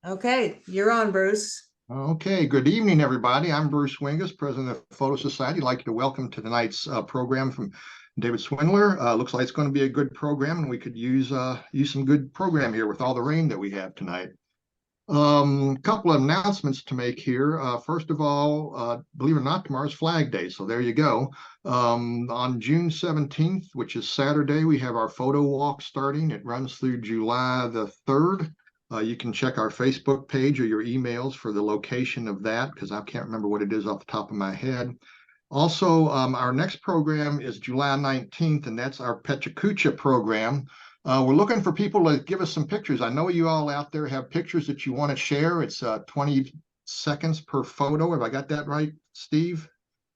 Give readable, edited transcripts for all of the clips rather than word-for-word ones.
Okay, you're on, Bruce. Okay, good evening, everybody. I'm Bruce Wingus, president of Photo Society. I'd like to welcome to tonight's program from David Swindler. Looks like it's going to be a good program, and we could use some good program here with all the rain that we have tonight. Couple of announcements to make here. First of all, believe it or not, tomorrow's Flag Day, so there you go. On June 17th, which is Saturday, we have our photo walk starting. It runs through July the 3rd. You can check our Facebook page or your emails for the location of that because I can't remember what it is off the top of my head. Also, our next program is July 19th, and that's our Pechacucha program. We're looking for people to give us some pictures. I know you all out there have pictures that you want to share. It's 20 seconds per photo. Have I got that right, Steve?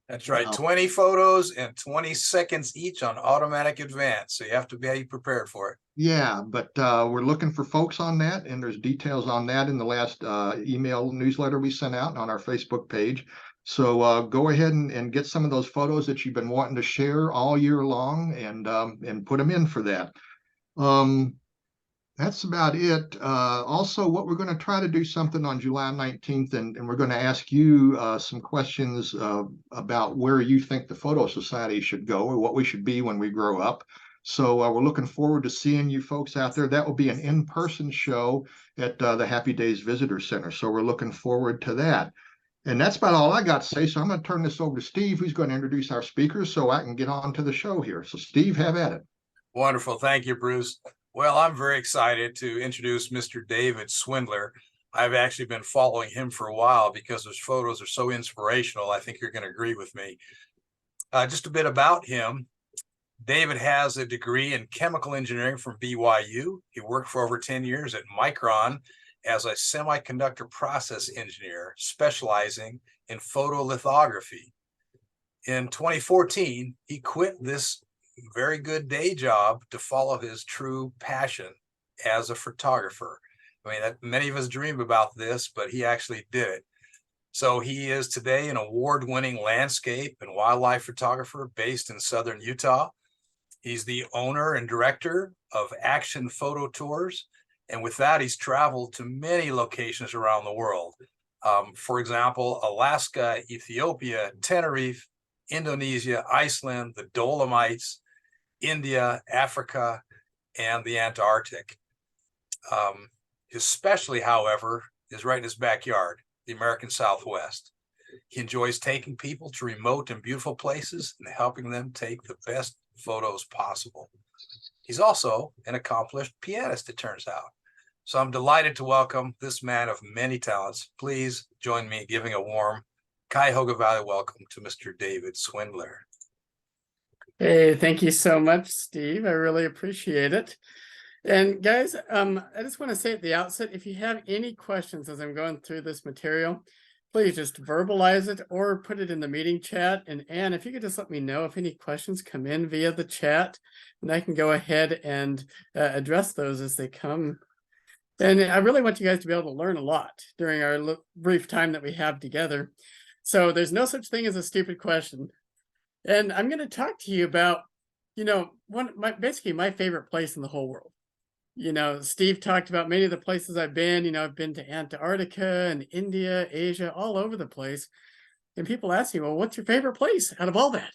That's right. 20 photos and 20 seconds each on automatic advance. So you have to be prepared for it. Yeah, but we're looking for folks on that, and there's details on that in the last email newsletter we sent out on our Facebook page. So go ahead and get some of those photos that you've been wanting to share all year long and put them in for that. That's about it. Also, what we're going to try to do something on July 19th, and we're going to ask you some questions about where you think the Photo Society should go or what we should be when we grow up. So we're looking forward to seeing you folks out there. That will be an in-person show at the Happy Days Visitor Center. So we're looking forward to that. And that's about all I got to say. So I'm going to turn this over to Steve, who's going to introduce our speakers so I can get on to the show here. So Steve, have at it. Wonderful. Thank you, Bruce. Well, I'm very excited to introduce Mr. David Swindler. I've actually been following him for a while because his photos are so inspirational. I think you're going to agree with me. Just a bit about him. David has a degree in chemical engineering from BYU. He worked for over 10 years at Micron as a semiconductor process engineer, specializing in photolithography. In 2014, he quit this very good day job to follow his true passion as a photographer. I mean, many of us dream about this, but he actually did it. So he is today an award-winning landscape and wildlife photographer based in southern Utah. He's the owner and director of Action Photo Tours. And with that, he's traveled to many locations around the world. For example, Alaska, Ethiopia, Tenerife, Indonesia, Iceland, the Dolomites, India, Africa, and the Antarctic. His specialty, however, is right in his backyard, the American Southwest. He enjoys taking people to remote and beautiful places and helping them take the best photos possible. He's also an accomplished pianist, it turns out. So I'm delighted to welcome this man of many talents. Please join me in giving a warm Cuyahoga Valley welcome to Mr. David Swindler. Hey, thank you so much, Steve. I really appreciate it. And guys, I just want to say at the outset, if you have any questions as I'm going through this material, please just verbalize it or put it in the meeting chat. And Anne, if you could just let me know if any questions come in via the chat, and I can go ahead and address those as they come. And I really want you guys to be able to learn a lot during our brief time that we have together. So there's no such thing as a stupid question. And I'm going to talk to you about, basically my favorite place in the whole world. Steve talked about many of the places I've been. I've been to Antarctica and India, Asia, all over the place. And people ask me, well, what's your favorite place out of all that?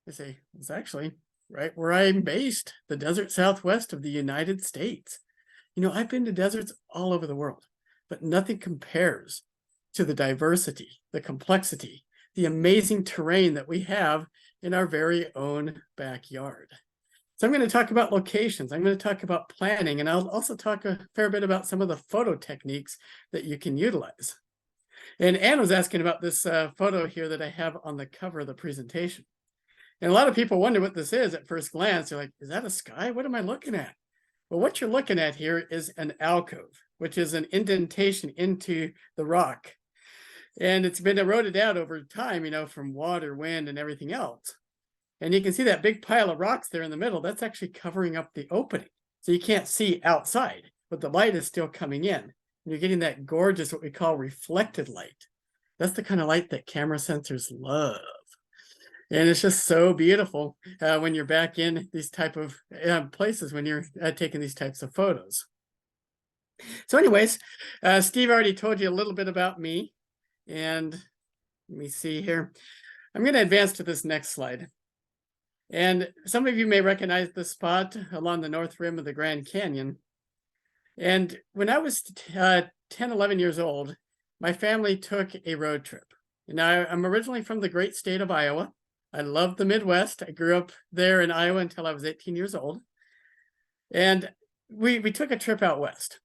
I say, it's actually right where I'm based, the desert southwest of the United States. I've been to deserts all over the world, but nothing compares to the diversity, the complexity, the amazing terrain that we have in our very own backyard. So I'm going to talk about locations. I'm going to talk about planning, and I'll also talk a fair bit about some of the photo techniques that you can utilize. And Anne was asking about this photo here that I have on the cover of the presentation. And a lot of people wonder what this is at first glance. They're like, is that a sky? What am I looking at? Well, what you're looking at here is an alcove, which is an indentation into the rock. And it's been eroded out over time, from water, wind, and everything else. And you can see that big pile of rocks there in the middle. That's actually covering up the opening. So you can't see outside, but the light is still coming in. And you're getting that gorgeous, what we call reflected light. That's the kind of light that camera sensors love. And it's just so beautiful when you're back in these type of places, when you're taking these types of photos. So anyways, Steve already told you a little bit about me. And let me see here. I'm going to advance to this next slide. And some of you may recognize this spot along the north rim of the Grand Canyon. And when I was 10, 11 years old, my family took a road trip. And I'm originally from the great state of Iowa. I love the Midwest. I grew up there in Iowa until I was 18 years old. And we took a trip out west.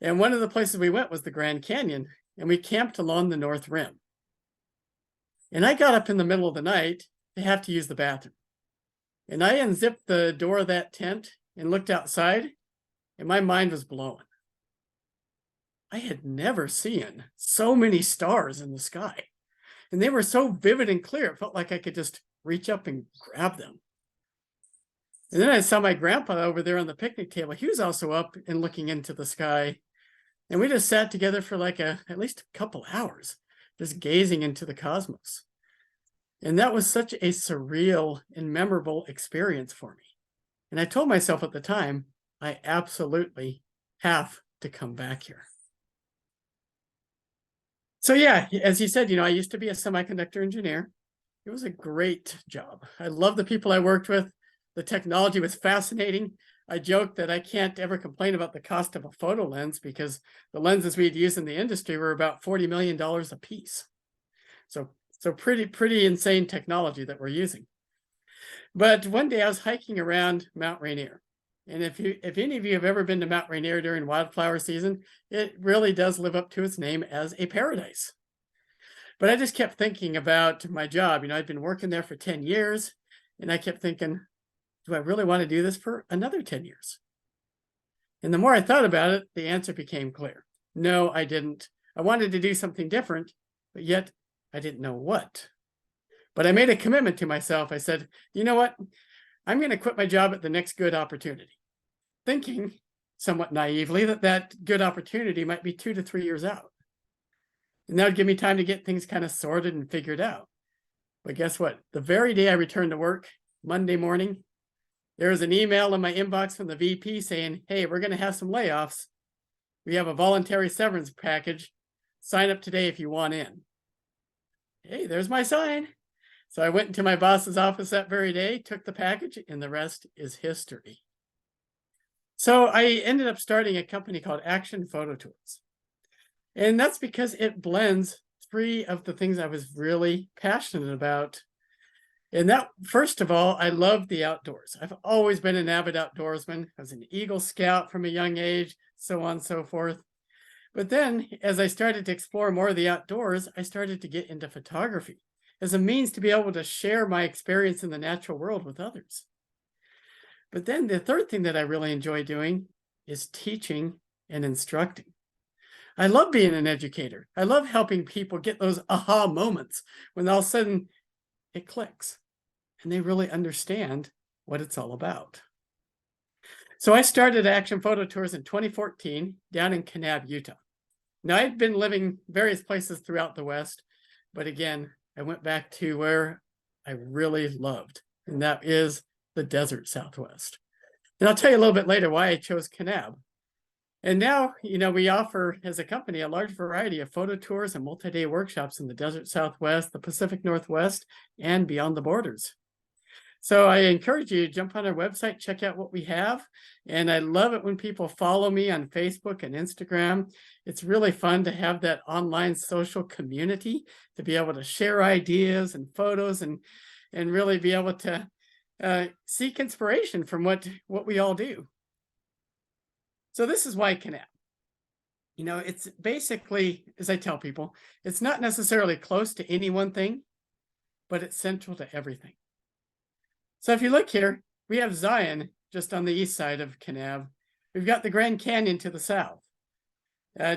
And one of the places we went was the Grand Canyon, and we camped along the north rim. And I got up in the middle of the night to have to use the bathroom. And I unzipped the door of that tent and looked outside, and my mind was blown. I had never seen so many stars in the sky. And they were so vivid and clear, it felt like I could just reach up and grab them. And then I saw my grandpa over there on the picnic table. He was also up and looking into the sky. And we just sat together for like at least a couple hours, just gazing into the cosmos. And that was such a surreal and memorable experience for me. And I told myself at the time, I absolutely have to come back here. So yeah, as he said, I used to be a semiconductor engineer. It was a great job. I love the people I worked with. The technology was fascinating. I joke that I can't ever complain about the cost of a photo lens because the lenses we'd use in the industry were about $40 million a piece. So pretty insane technology that we're using. But one day I was hiking around Mount Rainier. And if any of you have ever been to Mount Rainier during wildflower season, it really does live up to its name as a paradise. But I just kept thinking about my job. I'd been working there for 10 years, and I kept thinking, do I really want to do this for another 10 years? And the more I thought about it, the answer became clear. No, I didn't. I wanted to do something different, but yet I didn't know what. But I made a commitment to myself. I said, you know what? I'm going to quit my job at the next good opportunity, thinking somewhat naively that good opportunity might be 2 to 3 years out. And that would give me time to get things kind of sorted and figured out. But guess what? The very day I returned to work, Monday morning, there was an email in my inbox from the VP saying, hey, we're going to have some layoffs. We have a voluntary severance package. Sign up today if you want in. Hey, there's my sign. So I went into my boss's office that very day, took the package, and the rest is history. So I ended up starting a company called Action Photo Tours. And that's because it blends 3 of the things I was really passionate about. And that, first of all, I love the outdoors. I've always been an avid outdoorsman. I was an Eagle Scout from a young age, so on and so forth. But then, as I started to explore more of the outdoors, I started to get into photography as a means to be able to share my experience in the natural world with others. But then the third thing that I really enjoy doing is teaching and instructing. I love being an educator. I love helping people get those aha moments when all of a sudden it clicks and they really understand what it's all about. So I started Action Photo Tours in 2014 down in Kanab, Utah. Now I'd been living various places throughout the West, but again, I went back to where I really loved, and that is the desert Southwest. And I'll tell you a little bit later why I chose Kanab. And now, we offer as a company a large variety of photo tours and multi-day workshops in the desert Southwest, the Pacific Northwest, and beyond the borders. So I encourage you to jump on our website, check out what we have. And I love it when people follow me on Facebook and Instagram. It's really fun to have that online social community to be able to share ideas and photos and really be able to seek inspiration from what we all do. So this is why Kanab. It's basically, as I tell people, it's not necessarily close to any one thing, but it's central to everything. So if you look here, we have Zion just on the east side of Kanab. We've got the Grand Canyon to the south.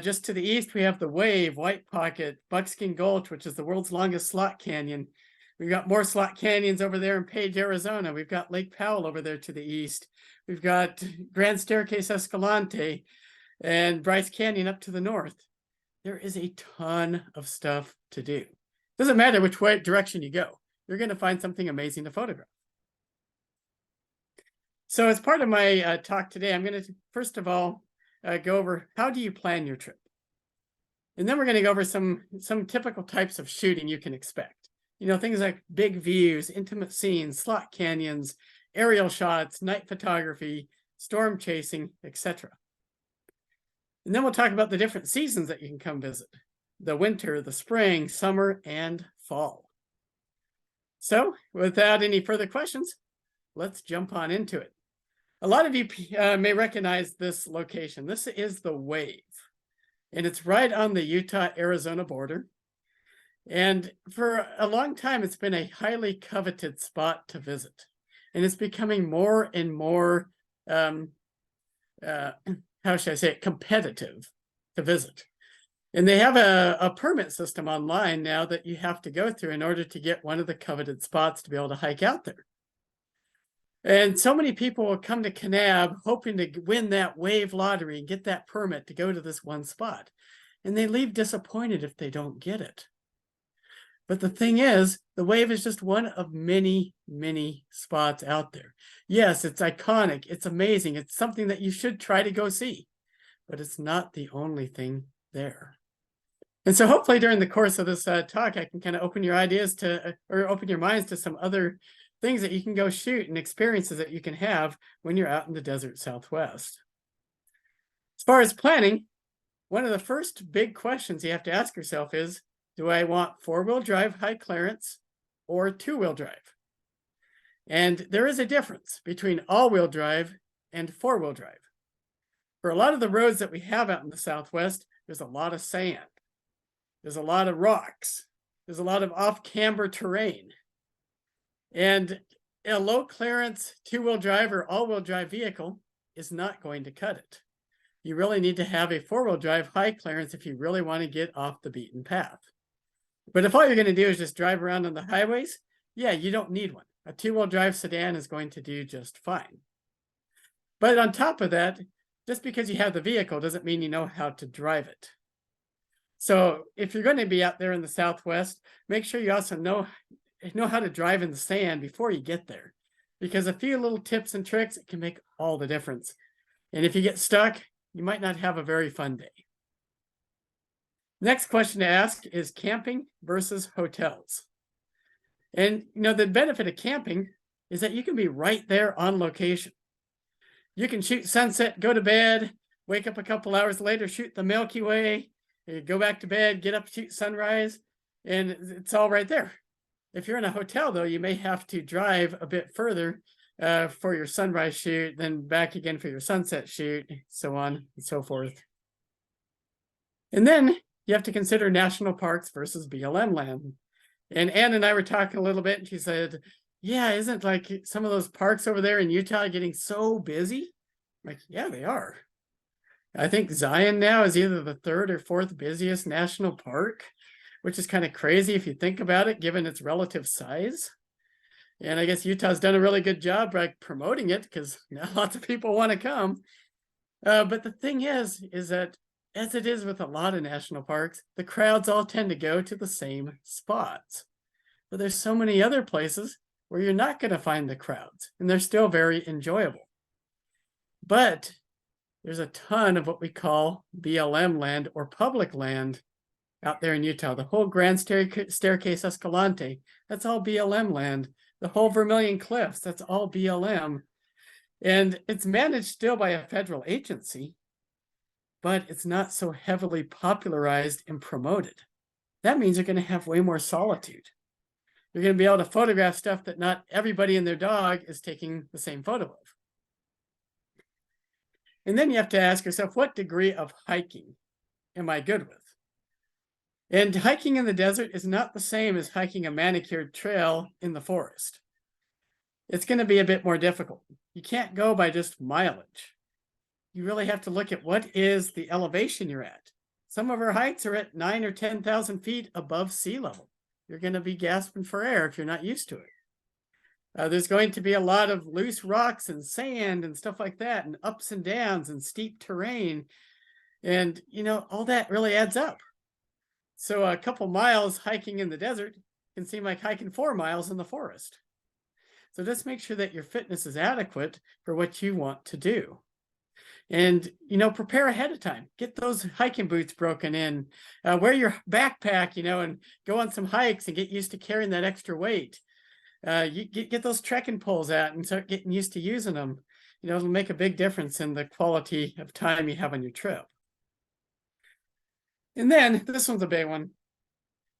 Just to the east, we have the Wave, White Pocket, Buckskin Gulch, which is the world's longest slot canyon. We've got more slot canyons over there in Page, Arizona. We've got Lake Powell over there to the east. We've got Grand Staircase Escalante and Bryce Canyon up to the north. There is a ton of stuff to do. Doesn't matter which direction you go. You're going to find something amazing to photograph. So as part of my talk today, I'm going to, first of all, go over how do you plan your trip. And then we're going to go over some typical types of shooting you can expect. You know, things like big views, intimate scenes, slot canyons, aerial shots, night photography, storm chasing, etc. And then we'll talk about the different seasons that you can come visit: the winter, the spring, summer, and fall. So without any further questions, let's jump on into it. A lot of you may recognize this location. This is the Wave, and it's right on the Utah-Arizona border. And for a long time, it's been a highly coveted spot to visit. And it's becoming more and more, how should I say it, competitive to visit. And they have a permit system online now that you have to go through in order to get one of the coveted spots to be able to hike out there. And so many people will come to Kanab hoping to win that Wave lottery and get that permit to go to this one spot. And they leave disappointed if they don't get it. But the thing is, the Wave is just one of many, many spots out there. Yes, it's iconic. It's amazing. It's something that you should try to go see. But it's not the only thing there. And so hopefully during the course of this talk, I can kind of open your ideas to, or open your minds to some other things that you can go shoot and experiences that you can have when you're out in the desert Southwest. As far as planning, one of the first big questions you have to ask yourself is, do I want four-wheel drive high clearance or two-wheel drive? And there is a difference between all-wheel drive and four-wheel drive. For a lot of the roads that we have out in the Southwest, there's a lot of sand. There's a lot of rocks. There's a lot of off-camber terrain. And a low clearance two-wheel drive or all-wheel drive vehicle is not going to cut it. You really need to have a four-wheel drive high clearance if you really want to get off the beaten path. But if all you're going to do is just drive around on the highways, yeah, you don't need one. A two-wheel drive sedan is going to do just fine. But on top of that, just because you have the vehicle doesn't mean you know how to drive it. So if you're going to be out there in the Southwest, make sure you also know how to drive in the sand before you get there. Because a few little tips and tricks can make all the difference. And if you get stuck, you might not have a very fun day. Next question to ask is camping versus hotels. And you know, the benefit of camping is that you can be right there on location. You can shoot sunset, go to bed, wake up a couple hours later, shoot the Milky Way, go back to bed, get up, shoot sunrise, and it's all right there. If you're in a hotel, though, you may have to drive a bit further for your sunrise shoot, then back again for your sunset shoot, so on and so forth. And then you have to consider national parks versus BLM land. And Ann and I were talking a little bit, and she said, yeah, isn't like some of those parks over there in Utah getting so busy? I'm like, yeah, they are. I think Zion now is either the third or fourth busiest national park, which is kind of crazy if you think about it, given its relative size. And I guess Utah's done a really good job by promoting it because now lots of people want to come. But the thing is that as it is with a lot of national parks, the crowds all tend to go to the same spots. But there's so many other places where you're not going to find the crowds, and they're still very enjoyable. But there's a ton of what we call BLM land or public land out there in Utah. The whole Grand Staircase Escalante, that's all BLM land. The whole Vermilion Cliffs, that's all BLM. And it's managed still by a federal agency, but it's not so heavily popularized and promoted. That means you're going to have way more solitude. You're going to be able to photograph stuff that not everybody and their dog is taking the same photo of. And then you have to ask yourself, what degree of hiking am I good with? And hiking in the desert is not the same as hiking a manicured trail in the forest. It's going to be a bit more difficult. You can't go by just mileage. You really have to look at what is the elevation you're at. Some of our hikes are at 9,000 or 10,000 feet above sea level. You're going to be gasping for air if you're not used to it. There's going to be a lot of loose rocks and sand and stuff like that, and ups and downs and steep terrain. And, you know, all that really adds up. So a couple miles hiking in the desert can seem like hiking 4 miles in the forest. So just make sure that your fitness is adequate for what you want to do. And, prepare ahead of time. Get those hiking boots broken in. Wear your backpack, and go on some hikes and get used to carrying that extra weight. You get those trekking poles out and start getting used to using them. It'll make a big difference in the quality of time you have on your trip. And then this one's a big one.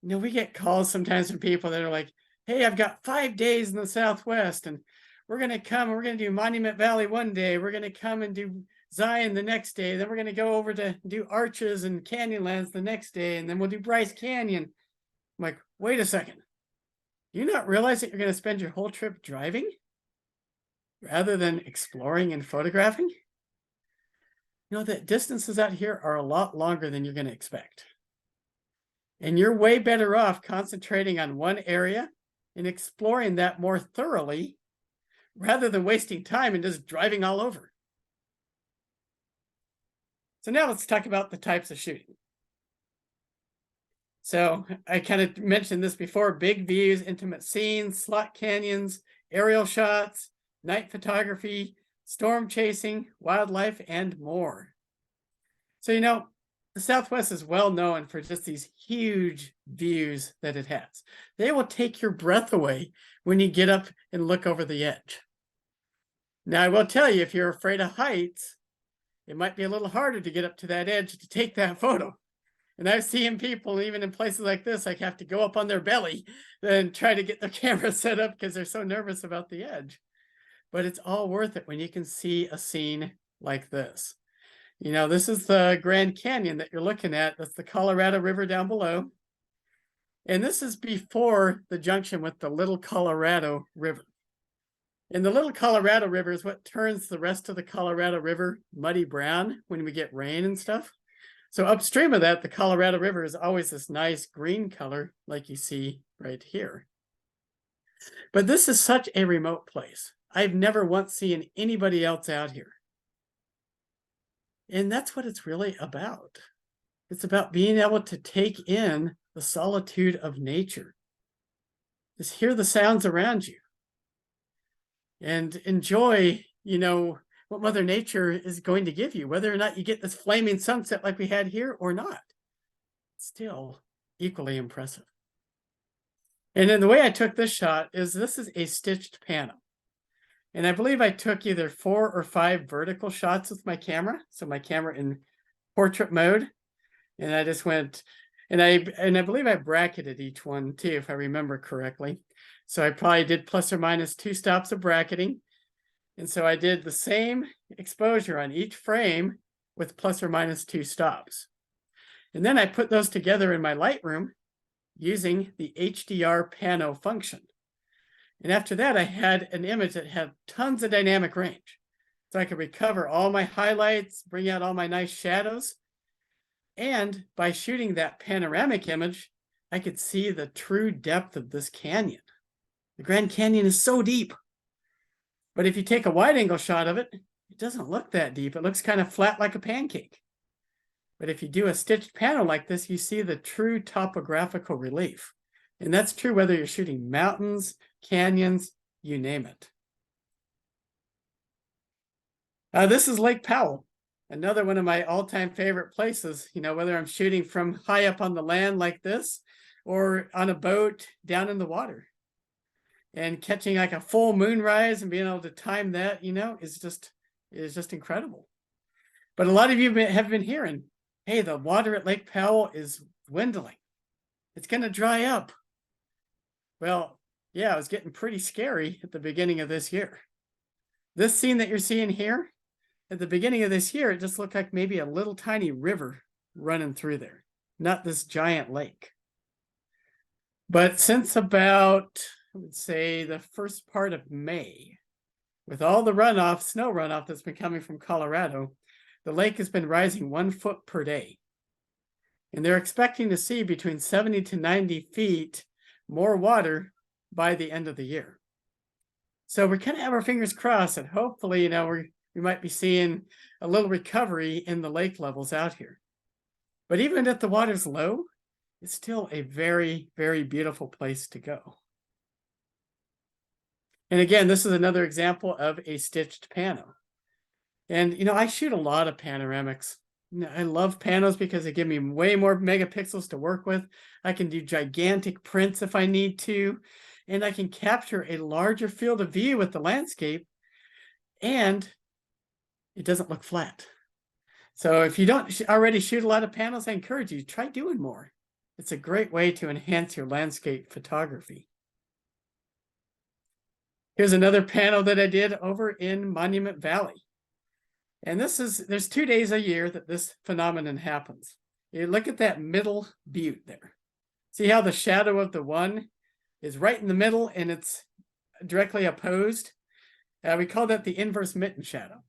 We get calls sometimes from people that are like, hey, I've got 5 days in the Southwest and we're going to come and we're going to do Monument Valley one day. We're going to come and do Zion the next day. Then we're going to go over to do Arches and Canyonlands the next day. And then we'll do Bryce Canyon. I'm like, wait a second. Do you not realize that you're going to spend your whole trip driving rather than exploring and photographing? The distances out here are a lot longer than you're going to expect. And you're way better off concentrating on one area and exploring that more thoroughly rather than wasting time and just driving all over. So now let's talk about the types of shooting. So I kind of mentioned this before: big views, intimate scenes, slot canyons, aerial shots, night photography, storm chasing, wildlife, and more. So, the Southwest is well known for just these huge views that it has. They will take your breath away when you get up and look over the edge. Now, I will tell you, if you're afraid of heights, it might be a little harder to get up to that edge to take that photo. And I've seen people, even in places like this, like have to go up on their belly and try to get their camera set up because they're so nervous about the edge. But it's all worth it when you can see a scene like this. This is the Grand Canyon that you're looking at. That's the Colorado River down below. And this is before the junction with the Little Colorado River. And the Little Colorado River is what turns the rest of the Colorado River muddy brown when we get rain and stuff. So upstream of that, the Colorado River is always this nice green color like you see right here. But this is such a remote place. I've never once seen anybody else out here. And that's what it's really about. It's about being able to take in the solitude of nature. Just hear the sounds around you. And enjoy, what Mother Nature is going to give you, whether or not you get this flaming sunset like we had here or not. Still equally impressive. And then the way I took this shot is this is a stitched panel. And I believe I took either 4 or 5 vertical shots with my camera. So my camera in portrait mode. And I just went, and I believe I bracketed each one too, if I remember correctly. So I probably did plus or minus 2 stops of bracketing. And so I did the same exposure on each frame with plus or minus 2 stops. And then I put those together in my Lightroom using the HDR pano function. And after that, I had an image that had tons of dynamic range. So I could recover all my highlights, bring out all my nice shadows. And by shooting that panoramic image, I could see the true depth of this canyon. The Grand Canyon is so deep. But if you take a wide angle shot of it, it doesn't look that deep. It looks kind of flat like a pancake. But if you do a stitched panel like this, you see the true topographical relief. And that's true whether you're shooting mountains, canyons, you name it. This is Lake Powell, another one of my all-time favorite places, whether I'm shooting from high up on the land like this or on a boat down in the water. And catching like a full moonrise and being able to time that, is just incredible. But a lot of you have been hearing, hey, the water at Lake Powell is dwindling. It's going to dry up. Well, yeah, it was getting pretty scary at the beginning of this year. This scene that you're seeing here, at the beginning of this year, it just looked like maybe a little tiny river running through there, not this giant lake. But since about, I would say, the first part of May, with all the runoff, snow runoff that's been coming from Colorado, the lake has been rising 1 foot per day. And they're expecting to see between 70 to 90 feet more water by the end of the year. So we kind of have our fingers crossed that hopefully, we might be seeing a little recovery in the lake levels out here. But even if the water's low, it's still a very, very beautiful place to go. And again, this is another example of a stitched pano. And, I shoot a lot of panoramics. I love panos because they give me way more megapixels to work with. I can do gigantic prints if I need to, and I can capture a larger field of view with the landscape, and it doesn't look flat. So if you don't already shoot a lot of panels, I encourage you, try doing more. It's a great way to enhance your landscape photography. Here's another panel that I did over in Monument Valley. And there's 2 days a year that this phenomenon happens. You look at that middle butte there. See how the shadow of the one is right in the middle and it's directly opposed? We call that the inverse mitten shadow.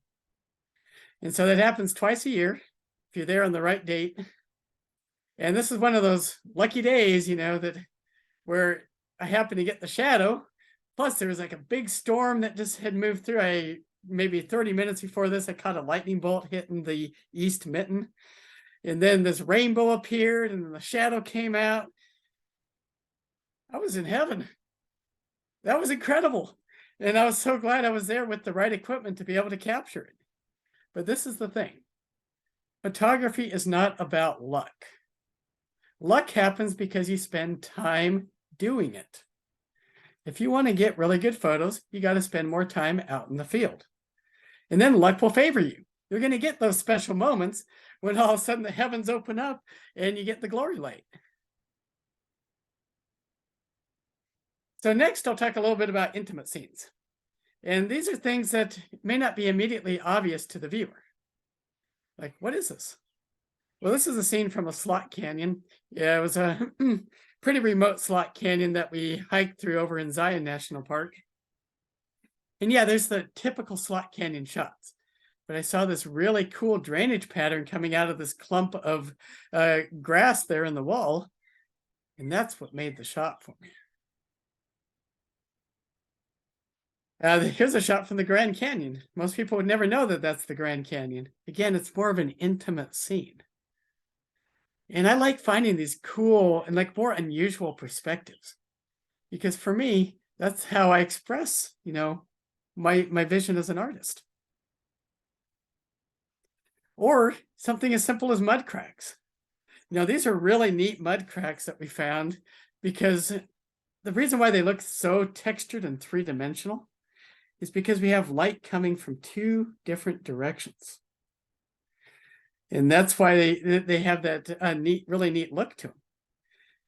And so that happens twice a year if you're there on the right date. And this is one of those lucky days, that where I happen to get the shadow. Plus there was like a big storm that just had moved through. Maybe 30 minutes before this, I caught a lightning bolt hitting the east mitten. And then this rainbow appeared and the shadow came out. I was in heaven. That was incredible. And I was so glad I was there with the right equipment to be able to capture it. But this is the thing. Photography is not about luck. Luck happens because you spend time doing it. If you want to get really good photos, you got to spend more time out in the field. And then luck will favor you. You're going to get those special moments when all of a sudden the heavens open up and you get the glory light. So next, I'll talk a little bit about intimate scenes. And these are things that may not be immediately obvious to the viewer. Like, what is this? Well, this is a scene from a slot canyon. Yeah, it was a pretty remote slot canyon that we hiked through over in Zion National Park. And yeah, there's the typical slot canyon shots. But I saw this really cool drainage pattern coming out of this clump of grass there in the wall. And that's what made the shot for me. Here's a shot from the Grand Canyon. Most people would never know that that's the Grand Canyon. Again, it's more of an intimate scene. And I like finding these cool and like more unusual perspectives. Because for me, that's how I express, my vision as an artist. Or something as simple as mud cracks. These are really neat mud cracks that we found because the reason why they look so textured and three-dimensional is because we have light coming from 2 different directions. And that's why they have that really neat look to them.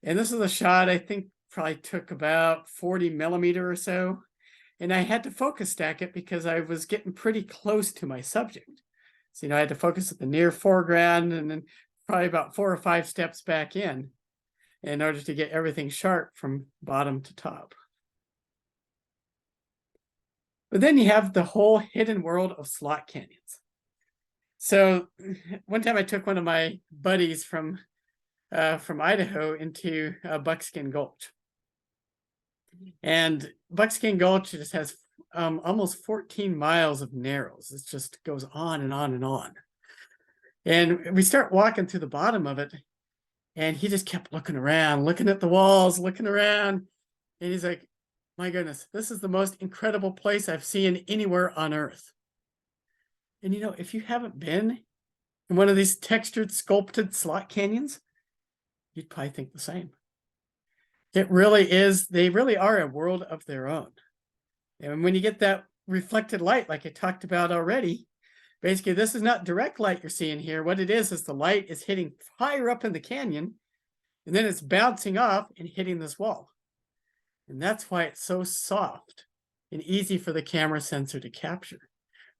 And this is a shot I think probably took about 40 millimeter or so. And I had to focus stack it because I was getting pretty close to my subject. So, I had to focus at the near foreground and then probably about 4 or 5 steps back in order to get everything sharp from bottom to top. But then you have the whole hidden world of slot canyons. So one time I took one of my buddies from Idaho into Buckskin Gulch. And Buckskin Gulch just has almost 14 miles of narrows. It just goes on and on and on. And we start walking through the bottom of it, and he just kept looking around, looking at the walls, looking around. And he's like, my goodness, this is the most incredible place I've seen anywhere on earth. And if you haven't been in one of these textured, sculpted slot canyons, you'd probably think the same. It really is, they really are a world of their own. And when you get that reflected light, like I talked about already, basically this is not direct light you're seeing here. What it is the light is hitting higher up in the canyon, and then it's bouncing off and hitting this wall. And that's why it's so soft and easy for the camera sensor to capture.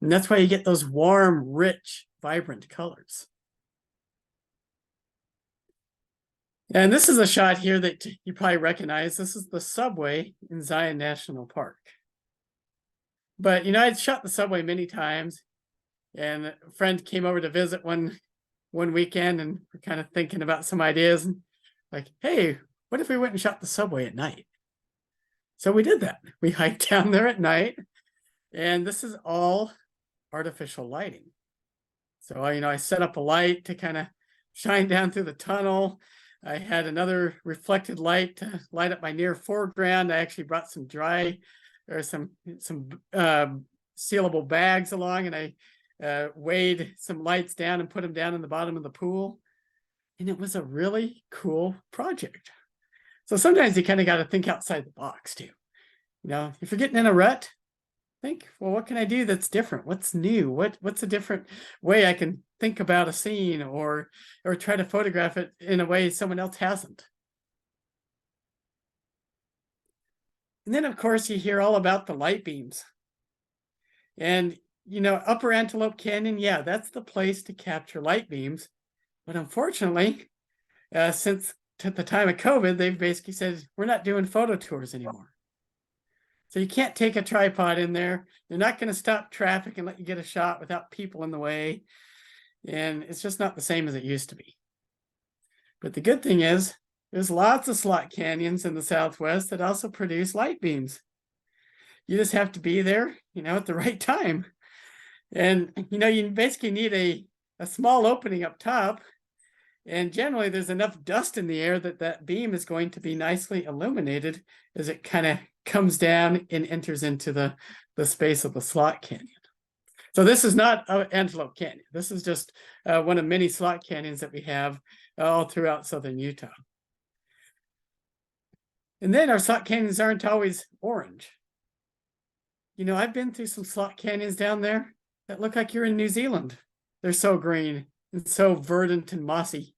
And that's why you get those warm, rich, vibrant colors. And this is a shot here that you probably recognize. This is the subway in Zion National Park. But, I'd shot the subway many times. And a friend came over to visit one weekend, and we're kind of thinking about some ideas. And like, hey, what if we went and shot the subway at night? So we did that. We hiked down there at night. And this is all artificial lighting. So, I set up a light to kind of shine down through the tunnel. I had another reflected light to light up my near foreground. I actually brought some some sealable bags along, and I weighed some lights down and put them down in the bottom of the pool. And it was a really cool project. So sometimes you kind of got to think outside the box too. You know, if you're getting in a rut, think, well, what can I do that's different? What's new? What's a different way I can think about a scene or try to photograph it in a way someone else hasn't? And then, of course, you hear all about the light beams. And, you know, Upper Antelope Canyon, yeah, that's the place to capture light beams. But unfortunately, since at the time of COVID, they've basically said, we're not doing photo tours anymore. So you can't take a tripod in there. They're not going to stop traffic and let you get a shot without people in the way. And it's just not the same as it used to be. But the good thing is, there's lots of slot canyons in the Southwest that also produce light beams. You just have to be there, you know, at the right time. And, you know, you basically need a small opening up top. And generally, there's enough dust in the air that that beam is going to be nicely illuminated as it kind of comes down and enters into the space of the slot canyon. So this is not Antelope Canyon. This is just one of many slot canyons that we have all throughout southern Utah. And then our slot canyons aren't always orange. You know, I've been through some slot canyons down there that look like you're in New Zealand. They're so green and so verdant and mossy.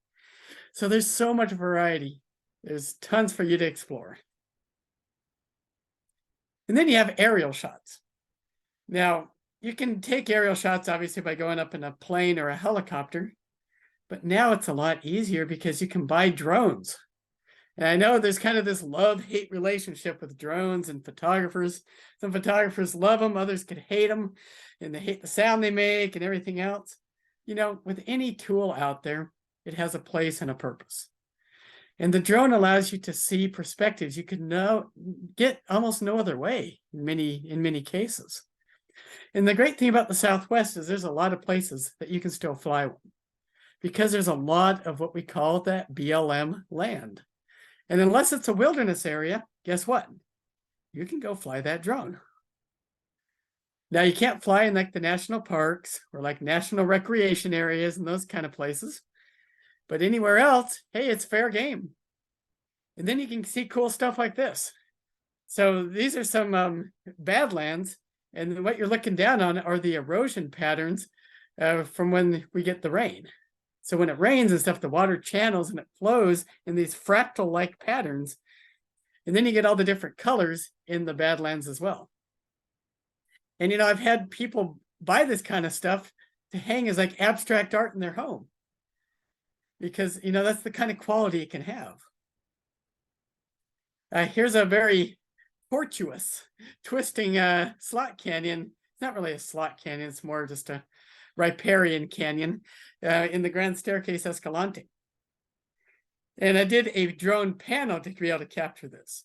So there's so much variety. There's tons for you to explore. And then you have aerial shots. Now, you can take aerial shots, obviously, by going up in a plane or a helicopter. But now it's a lot easier because you can buy drones. And I know there's kind of this love-hate relationship with drones and photographers. Some photographers love them, others could hate them, and they hate the sound they make and everything else. You know, with any tool out there, it has a place and a purpose. And the drone allows you to see perspectives you could get almost no other way in many cases. And the great thing about the Southwest is there's a lot of places that you can still fly one because there's a lot of what we call that BLM land. And unless it's a wilderness area, guess what? You can go fly that drone. Now, you can't fly in like the national parks or like national recreation areas and those kind of places. But anywhere else, hey, it's fair game. And then you can see cool stuff like this. So these are some badlands. And what you're looking down on are the erosion patterns from when we get the rain. So when it rains and stuff, the water channels and it flows in these fractal-like patterns. And then you get all the different colors in the badlands as well. And, you know, I've had people buy this kind of stuff to hang as like abstract art in their home. Because, you know, that's the kind of quality it can have. Here's a very tortuous, twisting slot canyon. It's not really a slot canyon. It's more just a riparian canyon in the Grand Staircase Escalante. And I did a drone panel to be able to capture this.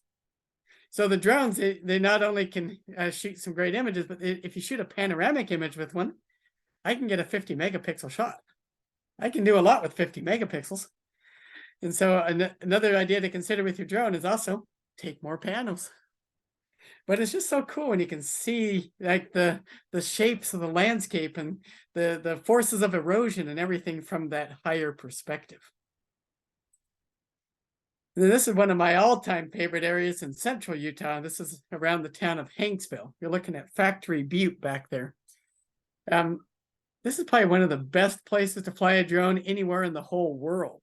So the drones, they not only can shoot some great images, but if you shoot a panoramic image with one, I can get a 50 megapixel shot. I can do a lot with 50 megapixels. And so another idea to consider with your drone is also take more panels. But it's just so cool when you can see like the shapes of the landscape and the forces of erosion and everything from that higher perspective. And this is one of my all-time favorite areas in central Utah. This is around the town of Hanksville. You're looking at Factory Butte back there. This is probably one of the best places to fly a drone anywhere in the whole world.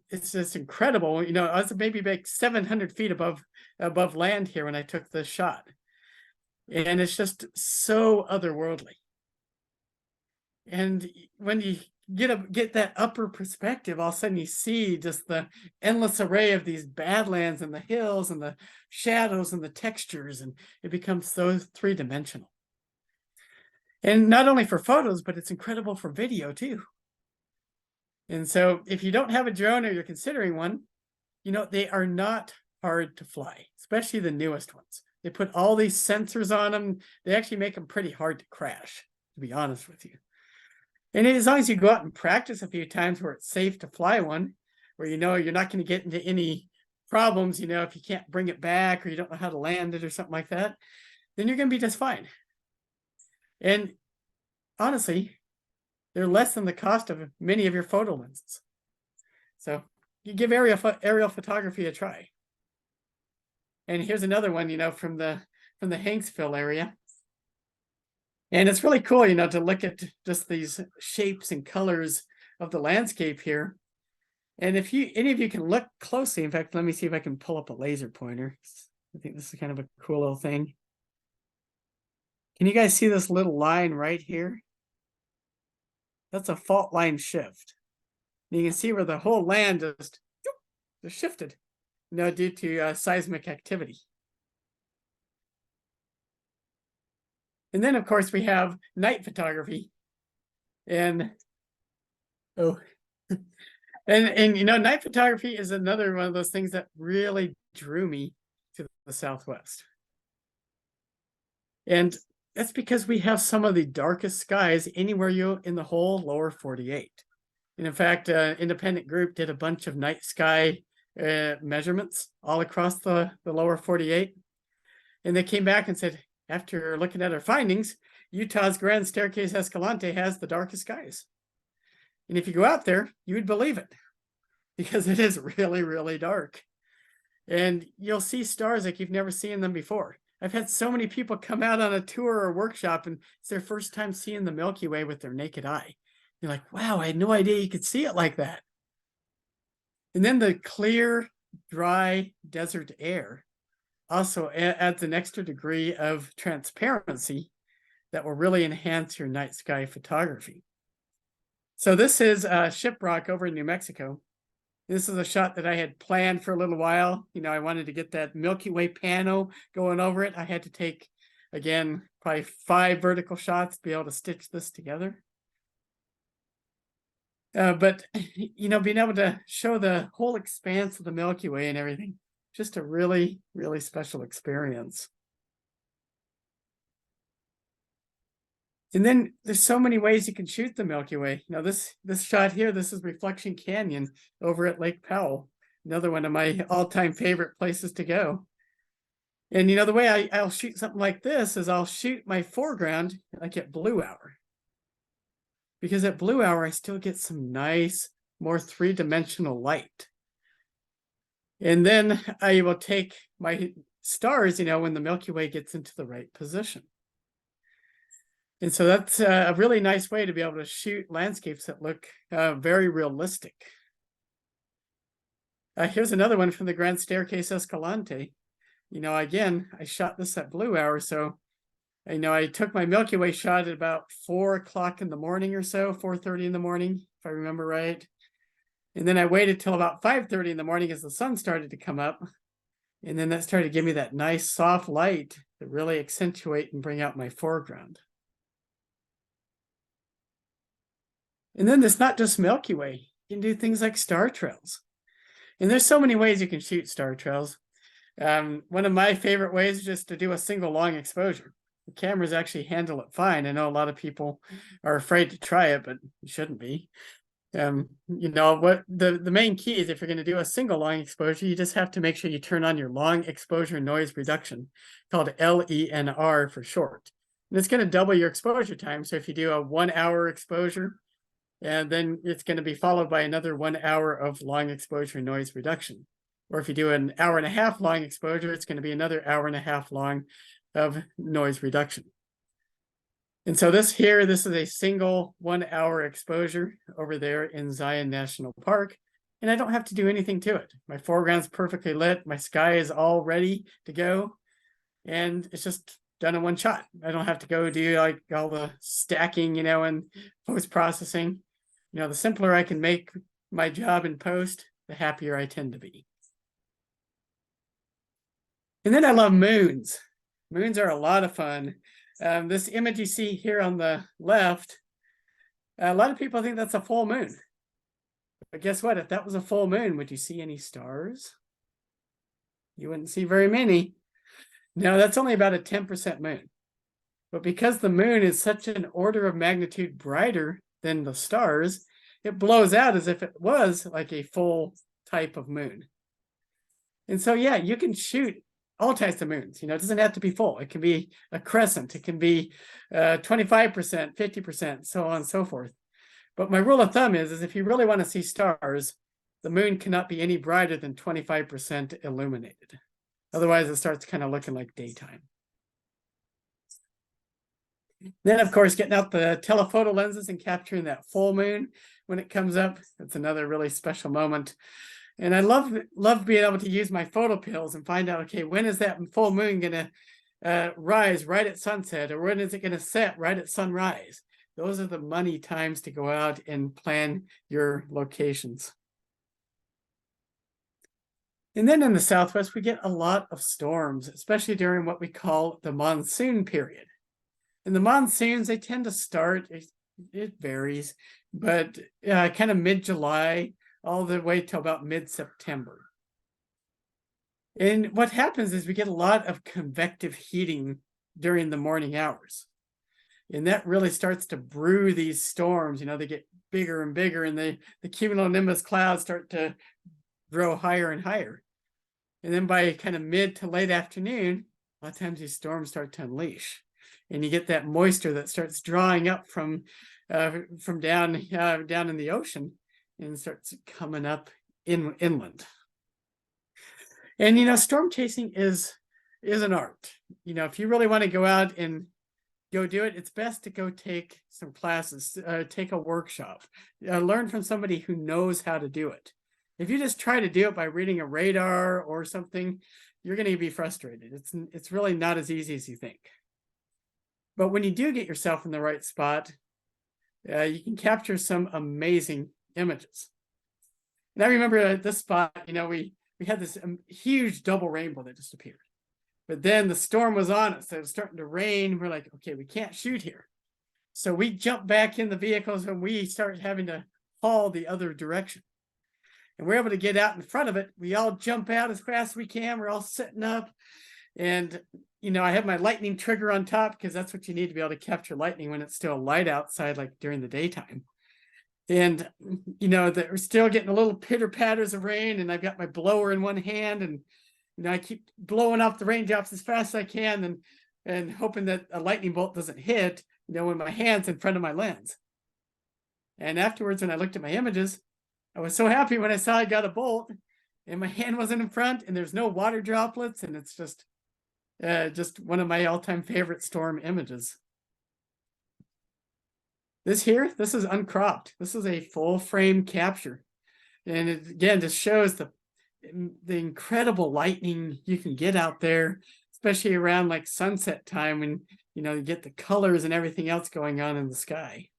It's just incredible. You know, I was maybe like 700 feet above land here when I took this shot. And it's just so otherworldly. And when you get that upper perspective, all of a sudden you see just the endless array of these badlands and the hills and the shadows and the textures, and it becomes so three-dimensional. And not only for photos, but it's incredible for video too. And so if you don't have a drone or you're considering one, you know, they are not hard to fly, especially the newest ones. They put all these sensors on them. They actually make them pretty hard to crash, to be honest with you. And as long as you go out and practice a few times where it's safe to fly one, where you know you're not going to get into any problems, you know, if you can't bring it back or you don't know how to land it or something like that, then you're going to be just fine. And honestly, they're less than the cost of many of your photo lenses. So you give aerial photography a try. And here's another one, from the Hanksville area. And it's really cool, to look at just these shapes and colors of the landscape here. And if any of you can look closely, in fact, let me see if I can pull up a laser pointer. I think this is kind of a cool little thing. Can you guys see this little line right here? That's a fault line shift. And you can see where the whole land just shifted, due to seismic activity. And then, of course, we have night photography. And night photography is another one of those things that really drew me to the Southwest. And that's because we have some of the darkest skies anywhere in the whole lower 48. And in fact, independent group did a bunch of night sky measurements all across the lower 48. And they came back and said, after looking at our findings, Utah's Grand Staircase Escalante has the darkest skies. And if you go out there, you would believe it, because it is really, really dark. And you'll see stars like you've never seen them before. I've had so many people come out on a tour or workshop, and it's their first time seeing the Milky Way with their naked eye. You're like, wow, I had no idea you could see it like that. And then the clear, dry desert air also adds an extra degree of transparency that will really enhance your night sky photography. So this is Shiprock over in New Mexico. This is a shot that I had planned for a little while. I wanted to get that Milky Way pano going over it. I had to take, again, probably 5 vertical shots to be able to stitch this together. But, being able to show the whole expanse of the Milky Way and everything, just a really, really special experience. And then there's so many ways you can shoot the Milky Way. This shot here, this is Reflection Canyon over at Lake Powell, another one of my all-time favorite places to go. And the way I'll shoot something like this is I'll shoot my foreground like at blue hour. Because at blue hour, I still get some nice, more 3-dimensional light. And then I will take my stars, when the Milky Way gets into the right position. And so that's a really nice way to be able to shoot landscapes that look very realistic. Here's another one from the Grand Staircase Escalante. Again, I shot this at blue hour. So, I took my Milky Way shot at about 4 o'clock in the morning or so, 4:30 in the morning, if I remember right. And then I waited till about 5:30 in the morning as the sun started to come up. And then that started to give me that nice soft light to really accentuate and bring out my foreground. And then it's not just Milky Way. You can do things like star trails. And there's so many ways you can shoot star trails. One of my favorite ways is just to do a single long exposure. The cameras actually handle it fine. I know a lot of people are afraid to try it, but you shouldn't be. What the main key is, if you're going to do a single long exposure, you just have to make sure you turn on your long exposure noise reduction, called LENR for short. And it's going to double your exposure time. So if you do a 1 hour exposure, and then it's going to be followed by another 1 hour of long exposure noise reduction. Or if you do an 1.5 hour long exposure, it's going to be another 1.5 hour long of noise reduction. And so this is a single 1 hour exposure over there in Zion National Park. And I don't have to do anything to it. My foreground's perfectly lit. My sky is all ready to go. And it's just done in one shot. I don't have to go do like all the stacking, and post-processing. The simpler I can make my job in post, the happier I tend to be. And then I love moons. Moons are a lot of fun. This image you see here on the left, a lot of people think that's a full moon. But guess what? If that was a full moon, would you see any stars? You wouldn't see very many. No, that's only about a 10% moon. But because the moon is such an order of magnitude brighter than the stars, it blows out as if it was like a full type of moon. And so, yeah, you can shoot all types of moons. You know, it doesn't have to be full. It can be a crescent. It can be 25%, 50%, so on and so forth. But my rule of thumb is if you really want to see stars, the moon cannot be any brighter than 25% illuminated. Otherwise, it starts kind of looking like daytime. Then, of course, getting out the telephoto lenses and capturing that full moon when it comes up. That's another really special moment. And I love being able to use my photo pills and find out, okay, when is that full moon going to rise right at sunset, or when is it going to set right at sunrise? Those are the money times to go out and plan your locations. And then in the Southwest, we get a lot of storms, especially during what we call the monsoon period. And the monsoons, they tend to start, it varies, but kind of mid-July all the way till about mid-September. And what happens is we get a lot of convective heating during the morning hours. And that really starts to brew these storms. You know, they get bigger and bigger, and the cumulonimbus clouds start to grow higher and higher. And then by kind of mid to late afternoon, a lot of times these storms start to unleash. And you get that moisture that starts drawing up from down in the ocean and starts coming up inland. And, you know, storm chasing is an art. You know, if you really want to go out and go do it, it's best to go take some classes, take a workshop, learn from somebody who knows how to do it. If you just try to do it by reading a radar or something, you're going to be frustrated. It's really not as easy as you think. But when you do get yourself in the right spot, you can capture some amazing images. And I remember at this spot, you know, we had this huge double rainbow that just appeared. But then the storm was on us. So it was starting to rain. We're like, okay, we can't shoot here. So we jumped back in the vehicles and we started having to haul the other direction. And we're able to get out in front of it. We all jump out as fast as we can. We're all sitting up. And, you know, I have my lightning trigger on top because that's what you need to be able to capture lightning when it's still light outside, like during the daytime. And, you know, we're still getting a little pitter patters of rain, and I've got my blower in one hand, and, you know, I keep blowing off the raindrops as fast as I can and hoping that a lightning bolt doesn't hit, you know, when my hand's in front of my lens. And afterwards, when I looked at my images, I was so happy when I saw I got a bolt and my hand wasn't in front and there's no water droplets, and it's just one of my all-time favorite storm images. This is uncropped. This is a full frame capture. And it, again, just shows the incredible lightning you can get out there, especially around like sunset time when, you know, you get the colors and everything else going on in the sky.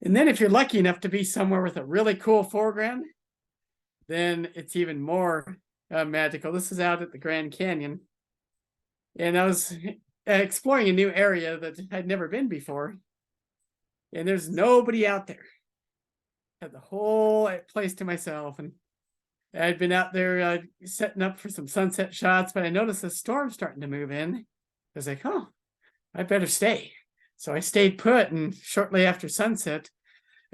And then if you're lucky enough to be somewhere with a really cool foreground, then it's even more magical. This is out at the Grand Canyon. And I was exploring a new area that I'd never been before. And there's nobody out there. I had the whole place to myself. And I'd been out there setting up for some sunset shots, but I noticed the storm starting to move in. I was like, oh, I better stay. So I stayed put, and shortly after sunset,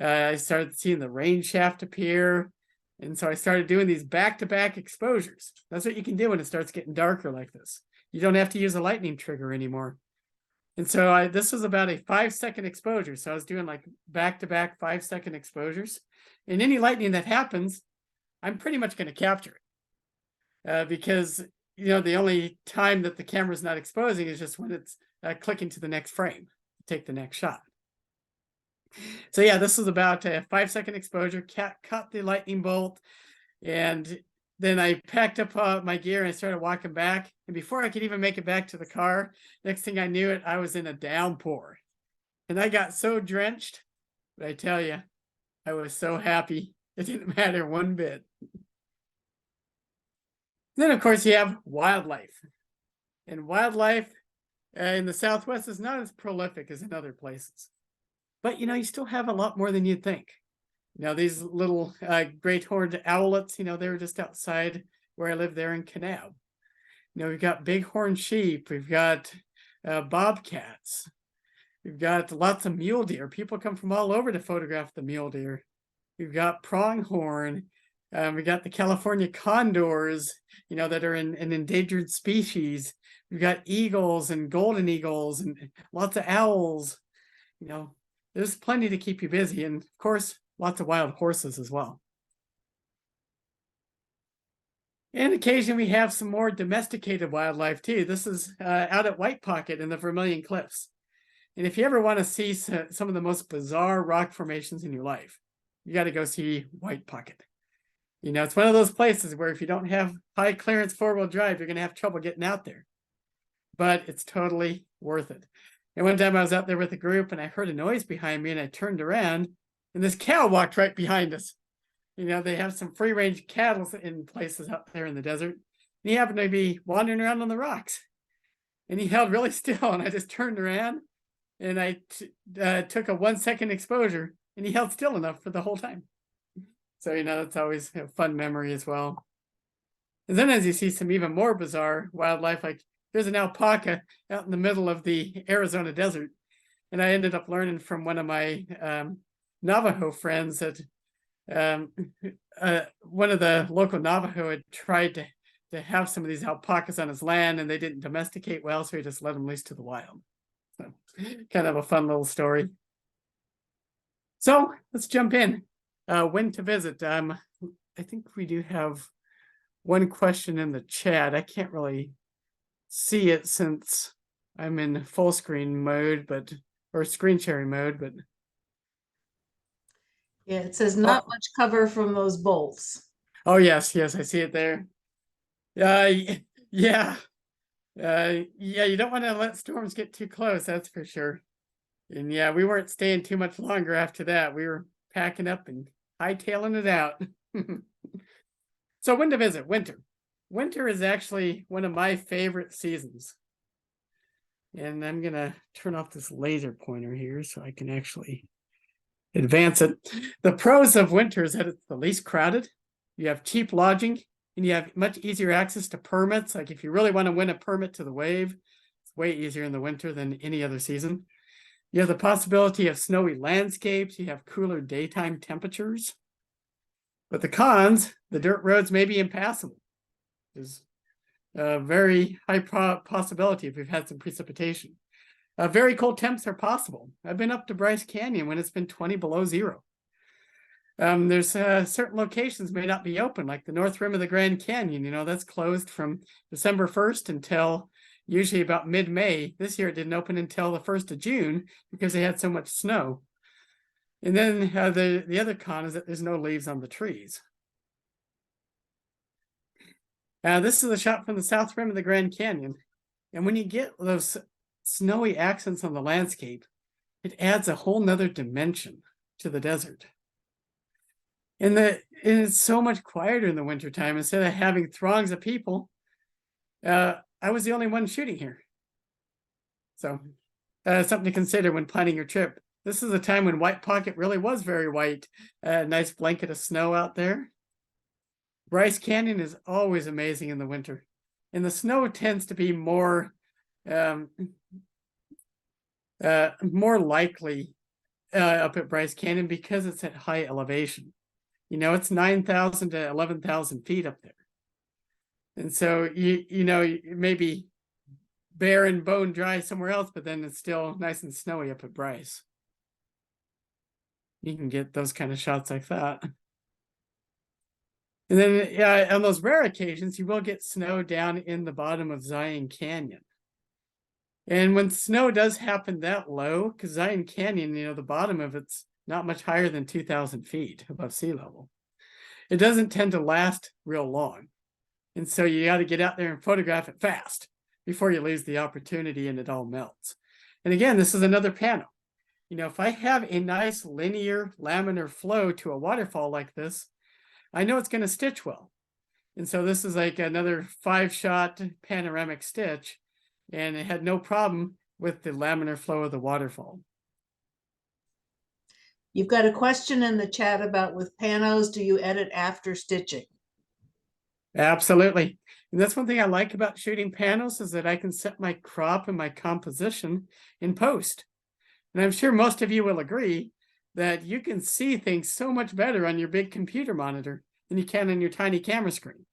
I started seeing the rain shaft appear. And so I started doing these back-to-back exposures. That's what you can do when it starts getting darker like this. You don't have to use a lightning trigger anymore. And so this was about a 5-second exposure. So I was doing like back-to-back 5-second exposures. And any lightning that happens, I'm pretty much going to capture it. Because, you know, the only time that the camera's not exposing is just when it's clicking to the next frame to take the next shot. So yeah, this was about a 5-second exposure, caught the lightning bolt, and then I packed up my gear and I started walking back. And before I could even make it back to the car, next thing I knew it, I was in a downpour. And I got so drenched, but I tell you, I was so happy. It didn't matter one bit. Then, of course, you have wildlife. And wildlife in the Southwest is not as prolific as in other places. But, you know, you still have a lot more than you'd think. You know, these little great horned owlets, you know, they were just outside where I live there in Kanab. You know, we've got bighorn sheep. We've got bobcats. We've got lots of mule deer. People come from all over to photograph the mule deer. We've got pronghorn, We got the California condors, that are an endangered species. We've got eagles and golden eagles and lots of owls. There's plenty to keep you busy. And of course, lots of wild horses as well. And occasionally we have some more domesticated wildlife too. This is out at White Pocket in the Vermilion Cliffs. And if you ever want to see some of the most bizarre rock formations in your life, you got to go see White Pocket. It's one of those places where if you don't have high clearance four-wheel drive, you're going to have trouble getting out there. But it's totally worth it. And one time I was out there with a group and I heard a noise behind me and I turned around and this cow walked right behind us. They have some free range cattle in places out there in the desert. And he happened to be wandering around on the rocks. And he held really still and I just turned around and I took a 1 second exposure and he held still enough for the whole time. So, that's always a fun memory as well. And then as you see some even more bizarre wildlife, like there's an alpaca out in the middle of the Arizona desert. And I ended up learning from one of my Navajo friends that one of the local Navajo had tried to have some of these alpacas on his land and they didn't domesticate well, so he just let them loose to the wild. So kind of a fun little story. So let's jump in. When to visit. I think we do have one question in the chat. I can't really see it since I'm in full screen mode, or screen sharing mode, but Yeah, it says not much cover from those bolts. oh yes, I see it there. Yeah. You don't want to let storms get too close, that's for sure. And yeah, we weren't staying too much longer after that. We were packing up and hightailing it out. So when to visit? Winter. Winter is actually one of my favorite seasons. And I'm going to turn off this laser pointer here so I can actually advance it. The pros of winter is that it's the least crowded. You have cheap lodging and you have much easier access to permits. Like if you really want to win a permit to the wave, it's way easier in the winter than any other season. You have the possibility of snowy landscapes. You have cooler daytime temperatures. But the cons, the dirt roads may be impassable. There's a very high possibility if we've had some precipitation. Very cold temps are possible. I've been up to Bryce Canyon when it's been 20 below zero. There's certain locations may not be open, like the North Rim of the Grand Canyon. That's closed from December 1st until usually about mid-May. This year it didn't open until the 1st of June because they had so much snow. And then the other con is that there's no leaves on the trees. This is a shot from the South Rim of the Grand Canyon. And when you get those snowy accents on the landscape, it adds a whole nother dimension to the desert. And it's so much quieter in the wintertime. Instead of having throngs of people, I was the only one shooting here. So something to consider when planning your trip. This is a time when White Pocket really was very white. Nice blanket of snow out there. Bryce Canyon is always amazing in the winter. And the snow tends to be more likely up at Bryce Canyon because it's at high elevation. It's 9,000 to 11,000 feet up there. And so, it may be bare and bone dry somewhere else, but then it's still nice and snowy up at Bryce. You can get those kind of shots like that. And then on those rare occasions, you will get snow down in the bottom of Zion Canyon. And when snow does happen that low, because Zion Canyon, the bottom of it's not much higher than 2,000 feet above sea level, it doesn't tend to last real long. And so you got to get out there and photograph it fast before you lose the opportunity and it all melts. And again, this is another panel. If I have a nice linear laminar flow to a waterfall like this, I know it's going to stitch well. And so this is like another 5-shot panoramic stitch, and it had no problem with the laminar flow of the waterfall. You've got a question in the chat about with panos, do you edit after stitching? Absolutely. And that's one thing I like about shooting panos is that I can set my crop and my composition in post. And I'm sure most of you will agree that you can see things so much better on your big computer monitor than you can on your tiny camera screen.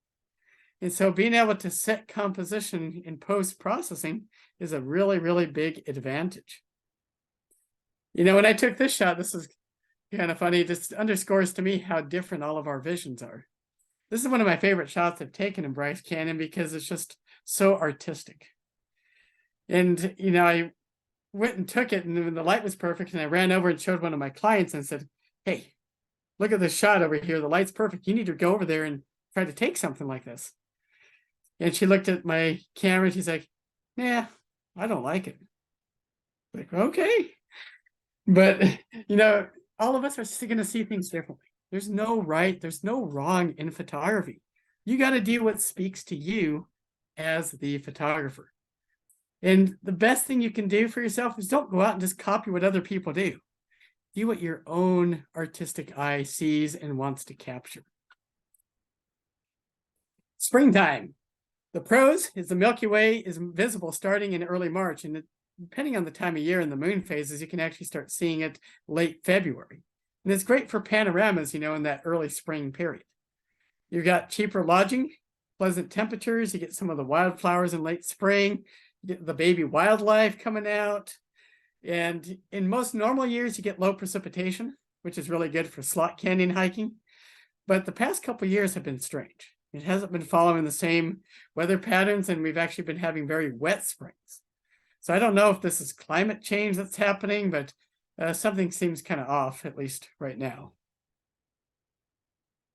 And so being able to set composition in post-processing is a really, really big advantage. You know, when I took this shot, this is kind of funny. It just underscores to me how different all of our visions are. This is one of my favorite shots I've taken in Bryce Canyon because it's just so artistic. And, you know, I went and took it and the light was perfect. And I ran over and showed one of my clients and said, hey, look at this shot over here. The light's perfect. You need to go over there and try to take something like this. And she looked at my camera and she's like, yeah, I don't like it. Like, okay. But, you know, all of us are going to see things differently. There's no right, there's no wrong in photography. You got to do what speaks to you as the photographer. And the best thing you can do for yourself is don't go out and just copy what other people do. Do what your own artistic eye sees and wants to capture. Springtime. The pros is the Milky Way is visible starting in early March, and depending on the time of year and the moon phases, you can actually start seeing it late February. And it's great for panoramas, you know, in that early spring period. You've got cheaper lodging, pleasant temperatures, you get some of the wildflowers in late spring, you get the baby wildlife coming out. And in most normal years, you get low precipitation, which is really good for slot canyon hiking. But the past couple of years have been strange. It hasn't been following the same weather patterns, and we've actually been having very wet springs. So I don't know if this is climate change that's happening, but something seems kind of off, at least right now.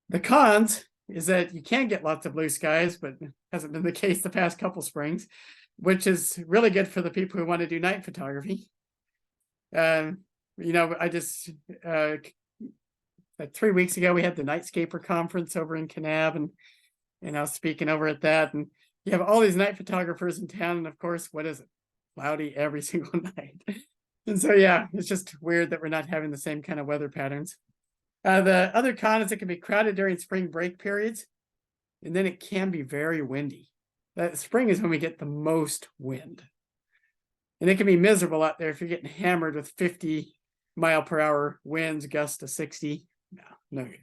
The cons is that you can get lots of blue skies, but it hasn't been the case the past couple springs, which is really good for the people who want to do night photography. You know, I just, like 3 weeks ago, we had the Nightscaper conference over in Kanab, and I was speaking over at that, and you have all these night photographers in town, and of course, what is it? Cloudy every single night. And so, yeah, it's just weird that we're not having the same kind of weather patterns. The other con is it can be crowded during spring break periods, and then it can be very windy. That spring is when we get the most wind. And it can be miserable out there if you're getting hammered with 50-mile-per-hour winds, gusts to 60. No good.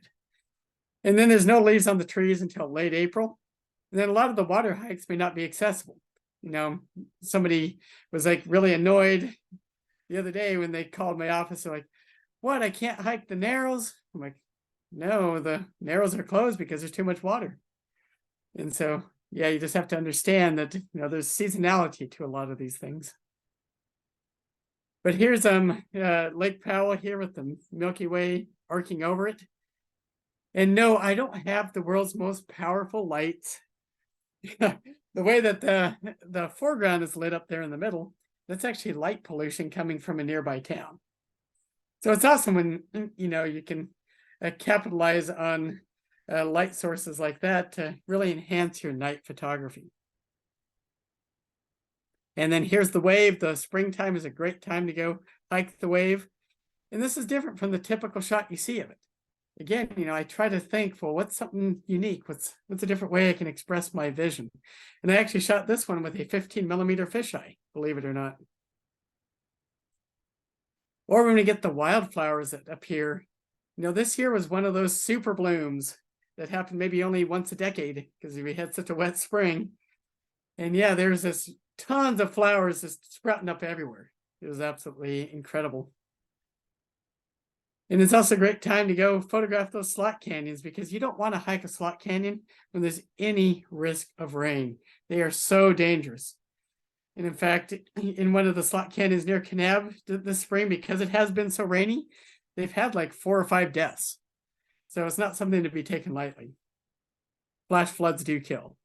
And then there's no leaves on the trees until late April. And then a lot of the water hikes may not be accessible. You know, somebody was like really annoyed the other day when they called my office. They're like, what, I can't hike the Narrows? I'm like, no, the Narrows are closed because there's too much water. And so, yeah, you just have to understand that, you know, there's seasonality to a lot of these things. But here's Lake Powell here with the Milky Way arcing over it. And no, I don't have the world's most powerful lights. The way that the foreground is lit up there in the middle, that's actually light pollution coming from a nearby town. So it's awesome when, you know, you can capitalize on light sources like that to really enhance your night photography. And then here's the wave. The springtime is a great time to go hike the wave. And this is different from the typical shot you see of it. Again, you know, I try to think, well, what's something unique? What's a different way I can express my vision? And I actually shot this one with a 15mm fisheye, believe it or not. Or when we get the wildflowers that appear, you know, this year was one of those super blooms that happened maybe only once a decade because we had such a wet spring. And yeah, there's this tons of flowers just sprouting up everywhere. It was absolutely incredible. And it's also a great time to go photograph those slot canyons because you don't want to hike a slot canyon when there's any risk of rain. They are so dangerous. And in fact, in one of the slot canyons near Kanab this spring, because it has been so rainy, they've had like 4 or 5 deaths. So it's not something to be taken lightly. Flash floods do kill.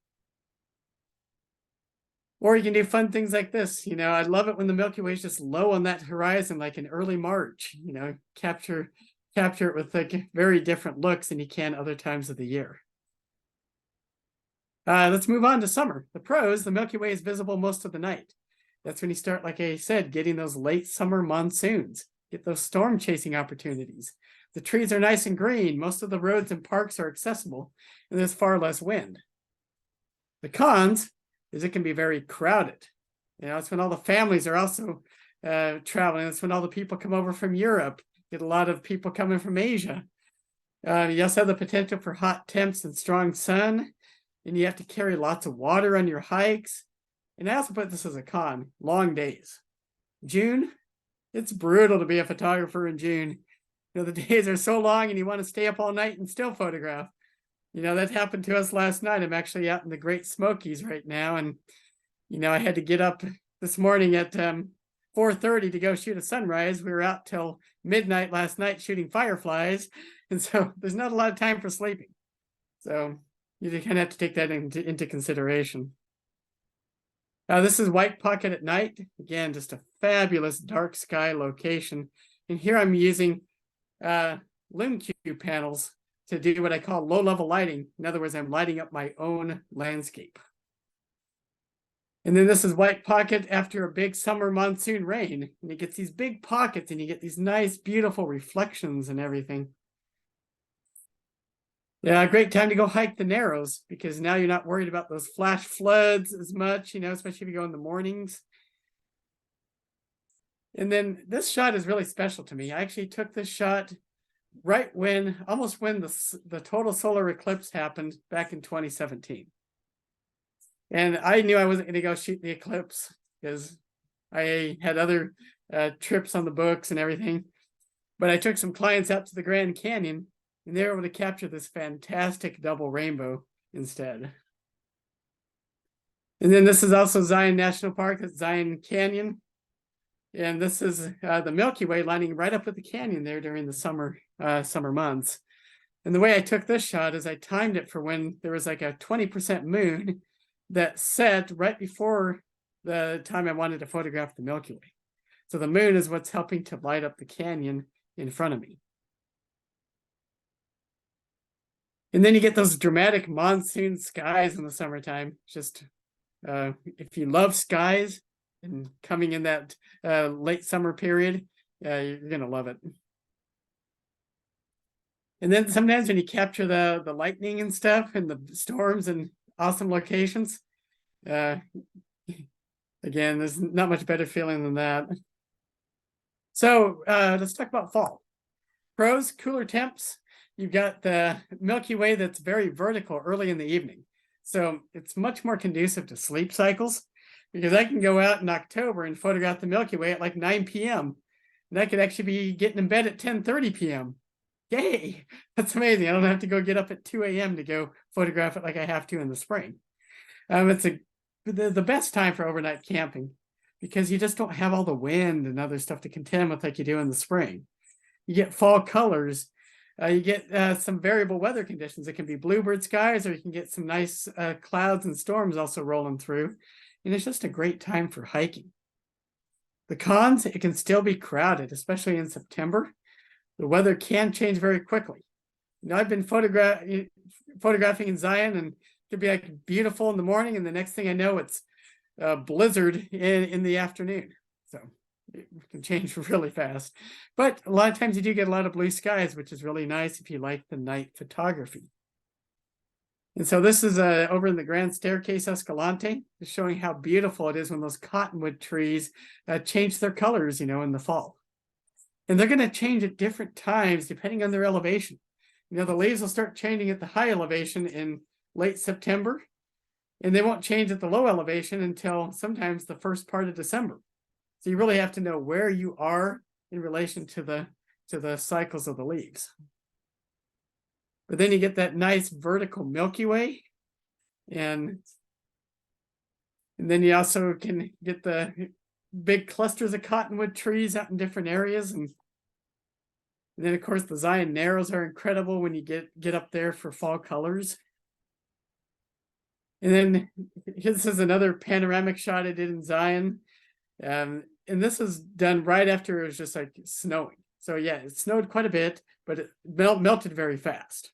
Or you can do fun things like this. You know, I love it when the Milky Way is just low on that horizon, like in early March, you know, capture it with like very different looks than you can other times of the year. Let's move on to summer. The pros, the Milky Way is visible most of the night. That's when you start, like I said, getting those late summer monsoons, get those storm chasing opportunities. The trees are nice and green. Most of the roads and parks are accessible, and there's far less wind. The cons is it can be very crowded. You know, it's when all the families are also traveling. It's when all the people come over from Europe, get a lot of people coming from Asia. You also have the potential for hot temps and strong sun, and you have to carry lots of water on your hikes. And I also put this as a con, long days. June, it's brutal to be a photographer in June. You know, the days are so long and you want to stay up all night and still photograph. You know, that happened to us last night. I'm actually out in the Great Smokies right now. And, you know, I had to get up this morning at 4:30 to go shoot a sunrise. We were out till midnight last night shooting fireflies. And so there's not a lot of time for sleeping. So you kind of have to take that into consideration. This is White Pocket at night. Again, just a fabulous dark sky location. And here I'm using LumeCube panels to do what I call low-level lighting. In other words, I'm lighting up my own landscape. And then this is White Pocket after a big summer monsoon rain. And it gets these big pockets and you get these nice, beautiful reflections and everything. Yeah, great time to go hike the Narrows because now you're not worried about those flash floods as much, you know, especially if you go in the mornings. And then this shot is really special to me. I actually took this shot right when, almost when the total solar eclipse happened back in 2017. And I knew I wasn't going to go shoot the eclipse because I had other trips on the books and everything. But I took some clients out to the Grand Canyon and they were able to capture this fantastic double rainbow instead. And then this is also Zion National Park, that's Zion Canyon. And this is the Milky Way lining right up with the canyon there during the summer months. And the way I took this shot is I timed it for when there was like a 20% moon that set right before the time I wanted to photograph the Milky Way. So the moon is what's helping to light up the canyon in front of me. And then you get those dramatic monsoon skies in the summertime. Just if you love skies and coming in that late summer period, you're going to love it. And then sometimes when you capture the lightning and stuff and the storms and awesome locations, again, there's not much better feeling than that. So let's talk about fall. Pros, cooler temps. You've got the Milky Way that's very vertical early in the evening. So it's much more conducive to sleep cycles because I can go out in October and photograph the Milky Way at like 9 p.m. And I could actually be getting in bed at 10:30 p.m. Yay, that's amazing. I don't have to go get up at 2 a.m. to go photograph it like I have to in the spring. It's the best time for overnight camping because you just don't have all the wind and other stuff to contend with like you do in the spring. You get fall colors. You get some variable weather conditions. It can be bluebird skies, or you can get some nice clouds and storms also rolling through. And it's just a great time for hiking. The cons, it can still be crowded, especially in September. The weather can change very quickly. You know, I've been photographing in Zion and it could be like beautiful in the morning, and the next thing I know, it's blizzard in the afternoon. So it can change really fast. But a lot of times you do get a lot of blue skies, which is really nice if you like the night photography. And so this is over in the Grand Staircase Escalante, just showing how beautiful it is when those cottonwood trees change their colors, you know, in the fall. And they're going to change at different times depending on their elevation. You know, the leaves will start changing at the high elevation in late September, and they won't change at the low elevation until sometimes the first part of December. So you really have to know where you are in relation to the cycles of the leaves. But then you get that nice vertical Milky Way, and then you also can get the big clusters of cottonwood trees out in different areas. And then of course the Zion Narrows are incredible when you get up there for fall colors. And then this is another panoramic shot I did in Zion. And this is done right after it was just like snowing. So yeah, it snowed quite a bit, but it melted very fast.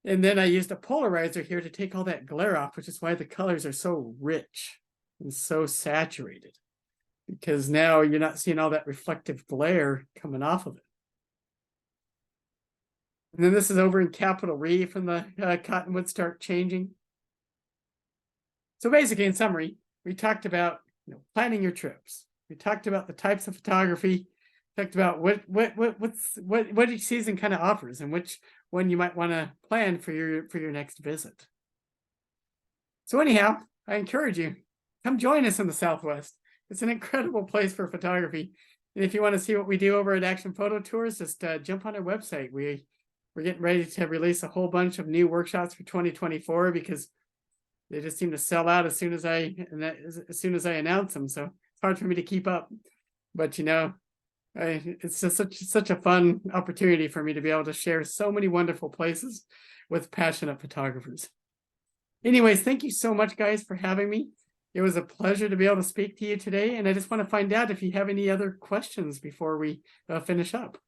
And then I used a polarizer here to take all that glare off, which is why the colors are so rich and so saturated, because now you're not seeing all that reflective glare coming off of it. And then this is over in Capitol Reef when the cottonwoods start changing. So basically, in summary, we talked about planning your trips. We talked about the types of photography talked about what each season kind of offers and which one you might want to plan for your next visit. So anyhow, I encourage you, come join us in the Southwest. It's an incredible place for photography. And if you want to see what we do over at Action Photo Tours, just jump on our website. We're getting ready to release a whole bunch of new workshops for 2024 because they just seem to sell out as soon as I announce them. So it's hard for me to keep up. But it's just such a fun opportunity for me to be able to share so many wonderful places with passionate photographers. Anyways, thank you so much, guys, for having me. It was a pleasure to be able to speak to you today. And I just want to find out if you have any other questions before we finish up.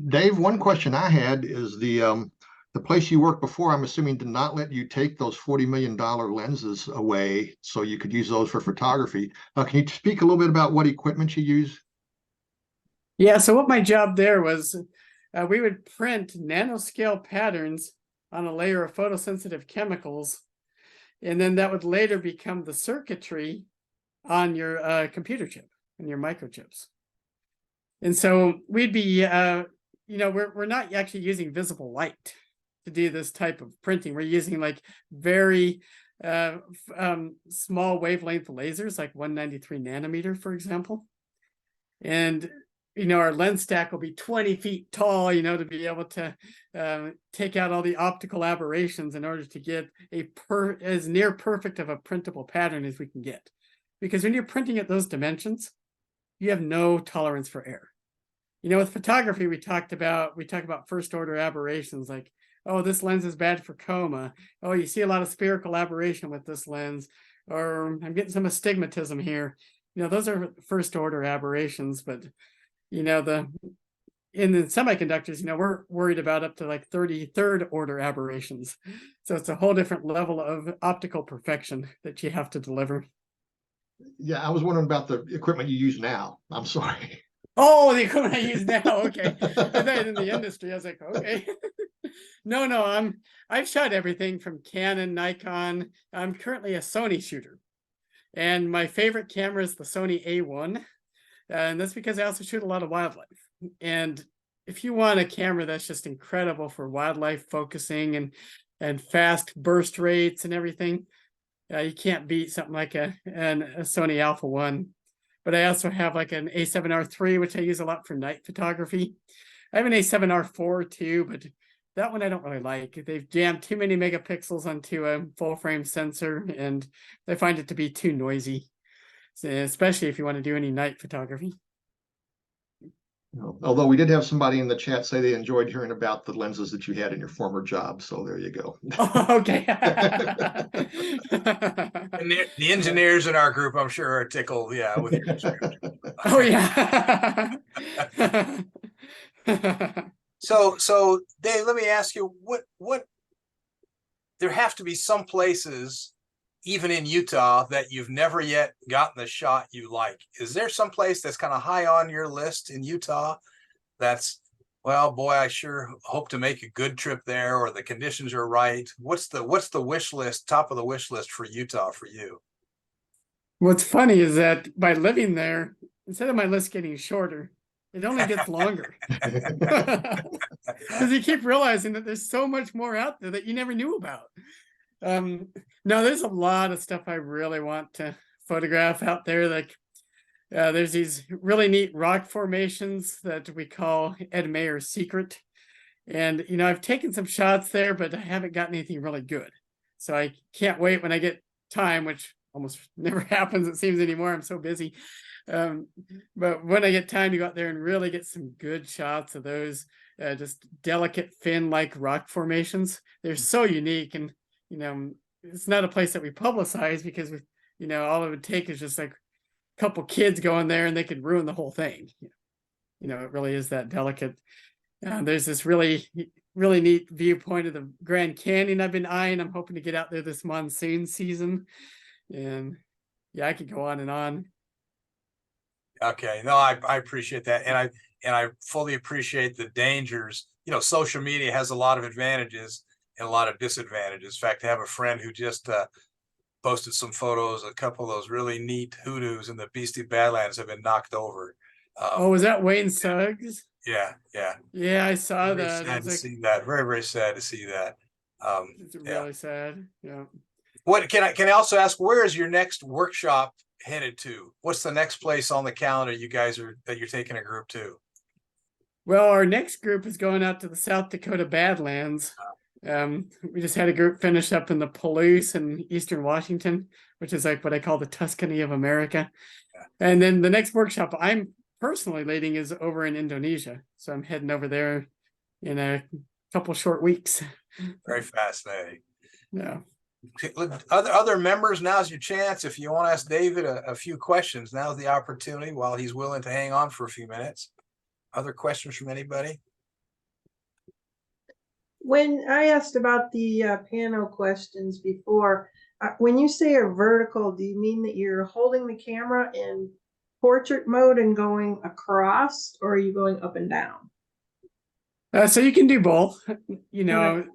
Dave, one question I had is the place you worked before, I'm assuming, did not let you take those $40 million lenses away so you could use those for photography. Can you speak a little bit about what equipment you use? Yeah, so what my job there was, we would print nanoscale patterns on a layer of photosensitive chemicals, and then that would later become the circuitry on your computer chip and your microchips. And so we'd be, we're not actually using visible light to do this type of printing. We're using like very small wavelength lasers, like 193 nanometer, for example. And our lens stack will be 20 feet tall, to be able to take out all the optical aberrations in order to get as near perfect of a printable pattern as we can get. Because when you're printing at those dimensions, you have no tolerance for error. With photography, we talk about first order aberrations, like, oh, this lens is bad for coma. Oh, you see a lot of spherical aberration with this lens, or I'm getting some astigmatism here. Those are first order aberrations, but in the semiconductors, we're worried about up to like 33rd order aberrations. So it's a whole different level of optical perfection that you have to deliver. Yeah, I was wondering about the equipment you use now. I'm sorry. Oh, the equipment I use now. Okay. I thought in the industry, I was like, okay. No, I've shot everything from Canon, Nikon. I'm currently a Sony shooter. And my favorite camera is the Sony A1. And that's because I also shoot a lot of wildlife. And if you want a camera that's just incredible for wildlife focusing and fast burst rates and everything, you can't beat something like a Sony Alpha 1. But I also have like an A7R3, which I use a lot for night photography. I have an A7R4 too, but that one I don't really like. They've jammed too many megapixels onto a full frame sensor, and I find it to be too noisy, especially if you want to do any night photography. Although we did have somebody in the chat say they enjoyed hearing about the lenses that you had in your former job. So there you go. Oh, okay. And the engineers in our group, I'm sure, are tickled, with your description. Oh, yeah. So Dave, let me ask you, what there have to be some places, even in Utah, that you've never yet gotten the shot you like. Is there some place that's kind of high on your list in Utah that's, well, boy, I sure hope to make a good trip there, or the conditions are right? What's the wish list, top of the wish list for Utah for you? What's funny is that by living there, instead of my list getting shorter, it only gets longer. Because you keep realizing that there's so much more out there that you never knew about. No, there's a lot of stuff I really want to photograph out there. Like there's these really neat rock formations that we call Ed Mayer's Secret. And, I've taken some shots there, but I haven't gotten anything really good. So I can't wait when I get time, which almost never happens, it seems, anymore. I'm so busy. But when I get time to go out there and really get some good shots of those just delicate fin-like rock formations, they're so unique. And it's not a place that we publicize because all it would take is just like a couple kids going there and they could ruin the whole thing. It really is that delicate. There's this really neat viewpoint of the Grand Canyon I've been eyeing. I'm hoping to get out there this monsoon season, and I could go on and on. Okay, no, I appreciate that, and I fully appreciate the dangers. Social media has a lot of advantages and a lot of disadvantages. In fact, I have a friend who just posted some photos. A couple of those really neat hoodoos in the Beastie Badlands have been knocked over Oh, was that Wayne Suggs? Yeah, yeah. Yeah, I saw Very that. sad It's to like, see that. Very, very sad to see that. it's Yeah. really sad. Yeah. What can I also ask, where is your next workshop headed to? What's the next place on the calendar you guys that you're taking a group to? Well, our next group is going out to the South Dakota Badlands. We just had a group finish up in the Palouse in Eastern Washington, which is like what I call the Tuscany of America. Yeah. And then the next workshop I'm personally leading is over in Indonesia. So I'm heading over there in a couple short weeks. Very fascinating. Yeah. Other members, now's your chance. If you want to ask David a few questions, now's the opportunity while he's willing to hang on for a few minutes. Other questions from anybody? When I asked about the panel questions before, when you say a vertical, do you mean that you're holding the camera in portrait mode and going across, or are you going up and down? So you can do both. You know,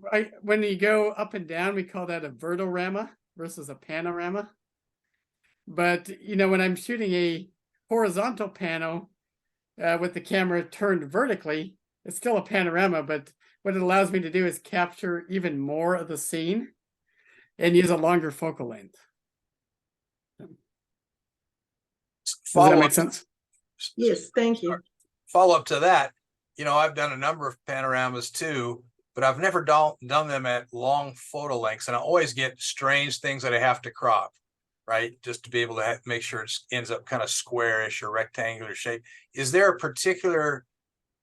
when you go up and down, we call that a vertorama versus a panorama. But, you know, when I'm shooting a horizontal panel with the camera turned vertically, it's still a panorama, but what it allows me to do is capture even more of the scene and use a longer focal length. Does that make sense? Yes, thank you. Follow up to that, you know, I've done a number of panoramas too, but I've never done them at long photo lengths, and I always get strange things that I have to crop, right? Just to be able to make sure it ends up kind of squarish or rectangular shape. Is there a particular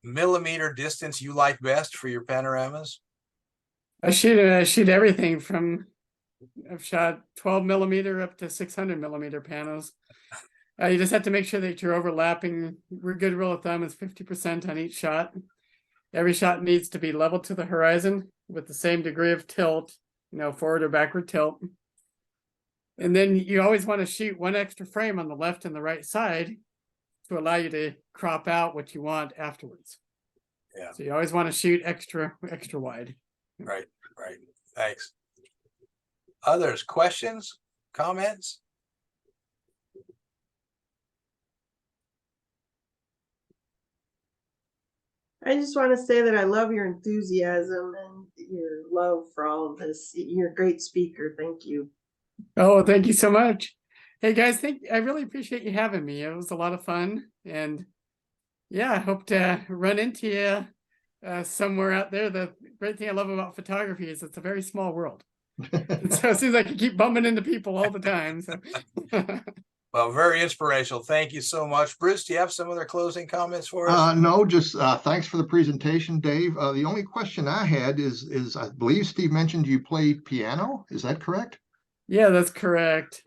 millimeter distance you like best for your panoramas? I shoot everything from, I've shot 12 millimeter up to 600 millimeter panels. You just have to make sure that you're overlapping. We're good rule of thumb is 50% on each shot. Every shot needs to be level to the horizon with the same degree of tilt, you know, forward or backward tilt. And then you always want to shoot one extra frame on the left and the right side to allow you to crop out what you want afterwards. Yeah. So you always want to shoot extra wide. Right, right. Thanks. Others, questions, comments? I just want to say that I love your enthusiasm and your love for all of this. You're a great speaker. Thank you. Oh, thank you so much. Hey guys, I really appreciate you having me. It was a lot of fun, and yeah, I hope to run into you somewhere out there. The great thing I love about photography is it's a very small world. And so it seems like you keep bumping into people all the time. So. Well, very inspirational. Thank you so much. Bruce, do you have some other closing comments for us? No, just thanks for the presentation, Dave. The only question I had is I believe Steve mentioned you play piano. Is that correct? Yeah, that's correct.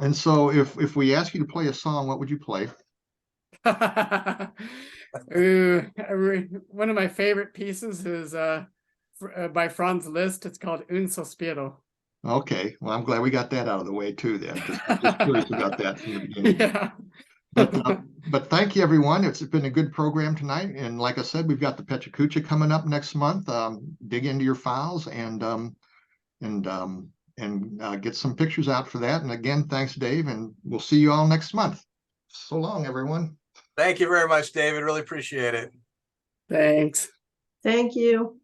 And so if we ask you to play a song, what would you play? Ooh, one of my favorite pieces is by Franz Liszt. It's called Un Sospiro. Okay, well, I'm glad we got that out of the way too then. Just curious about that from the beginning. Yeah. But thank you, everyone. It's been a good program tonight. And like I said, we've got the Pechacucha coming up next month. Dig into your files and get some pictures out for that. And again, thanks, Dave, and we'll see you all next month. So long, everyone. Thank you very much, David. Really appreciate it. Thanks. Thank you.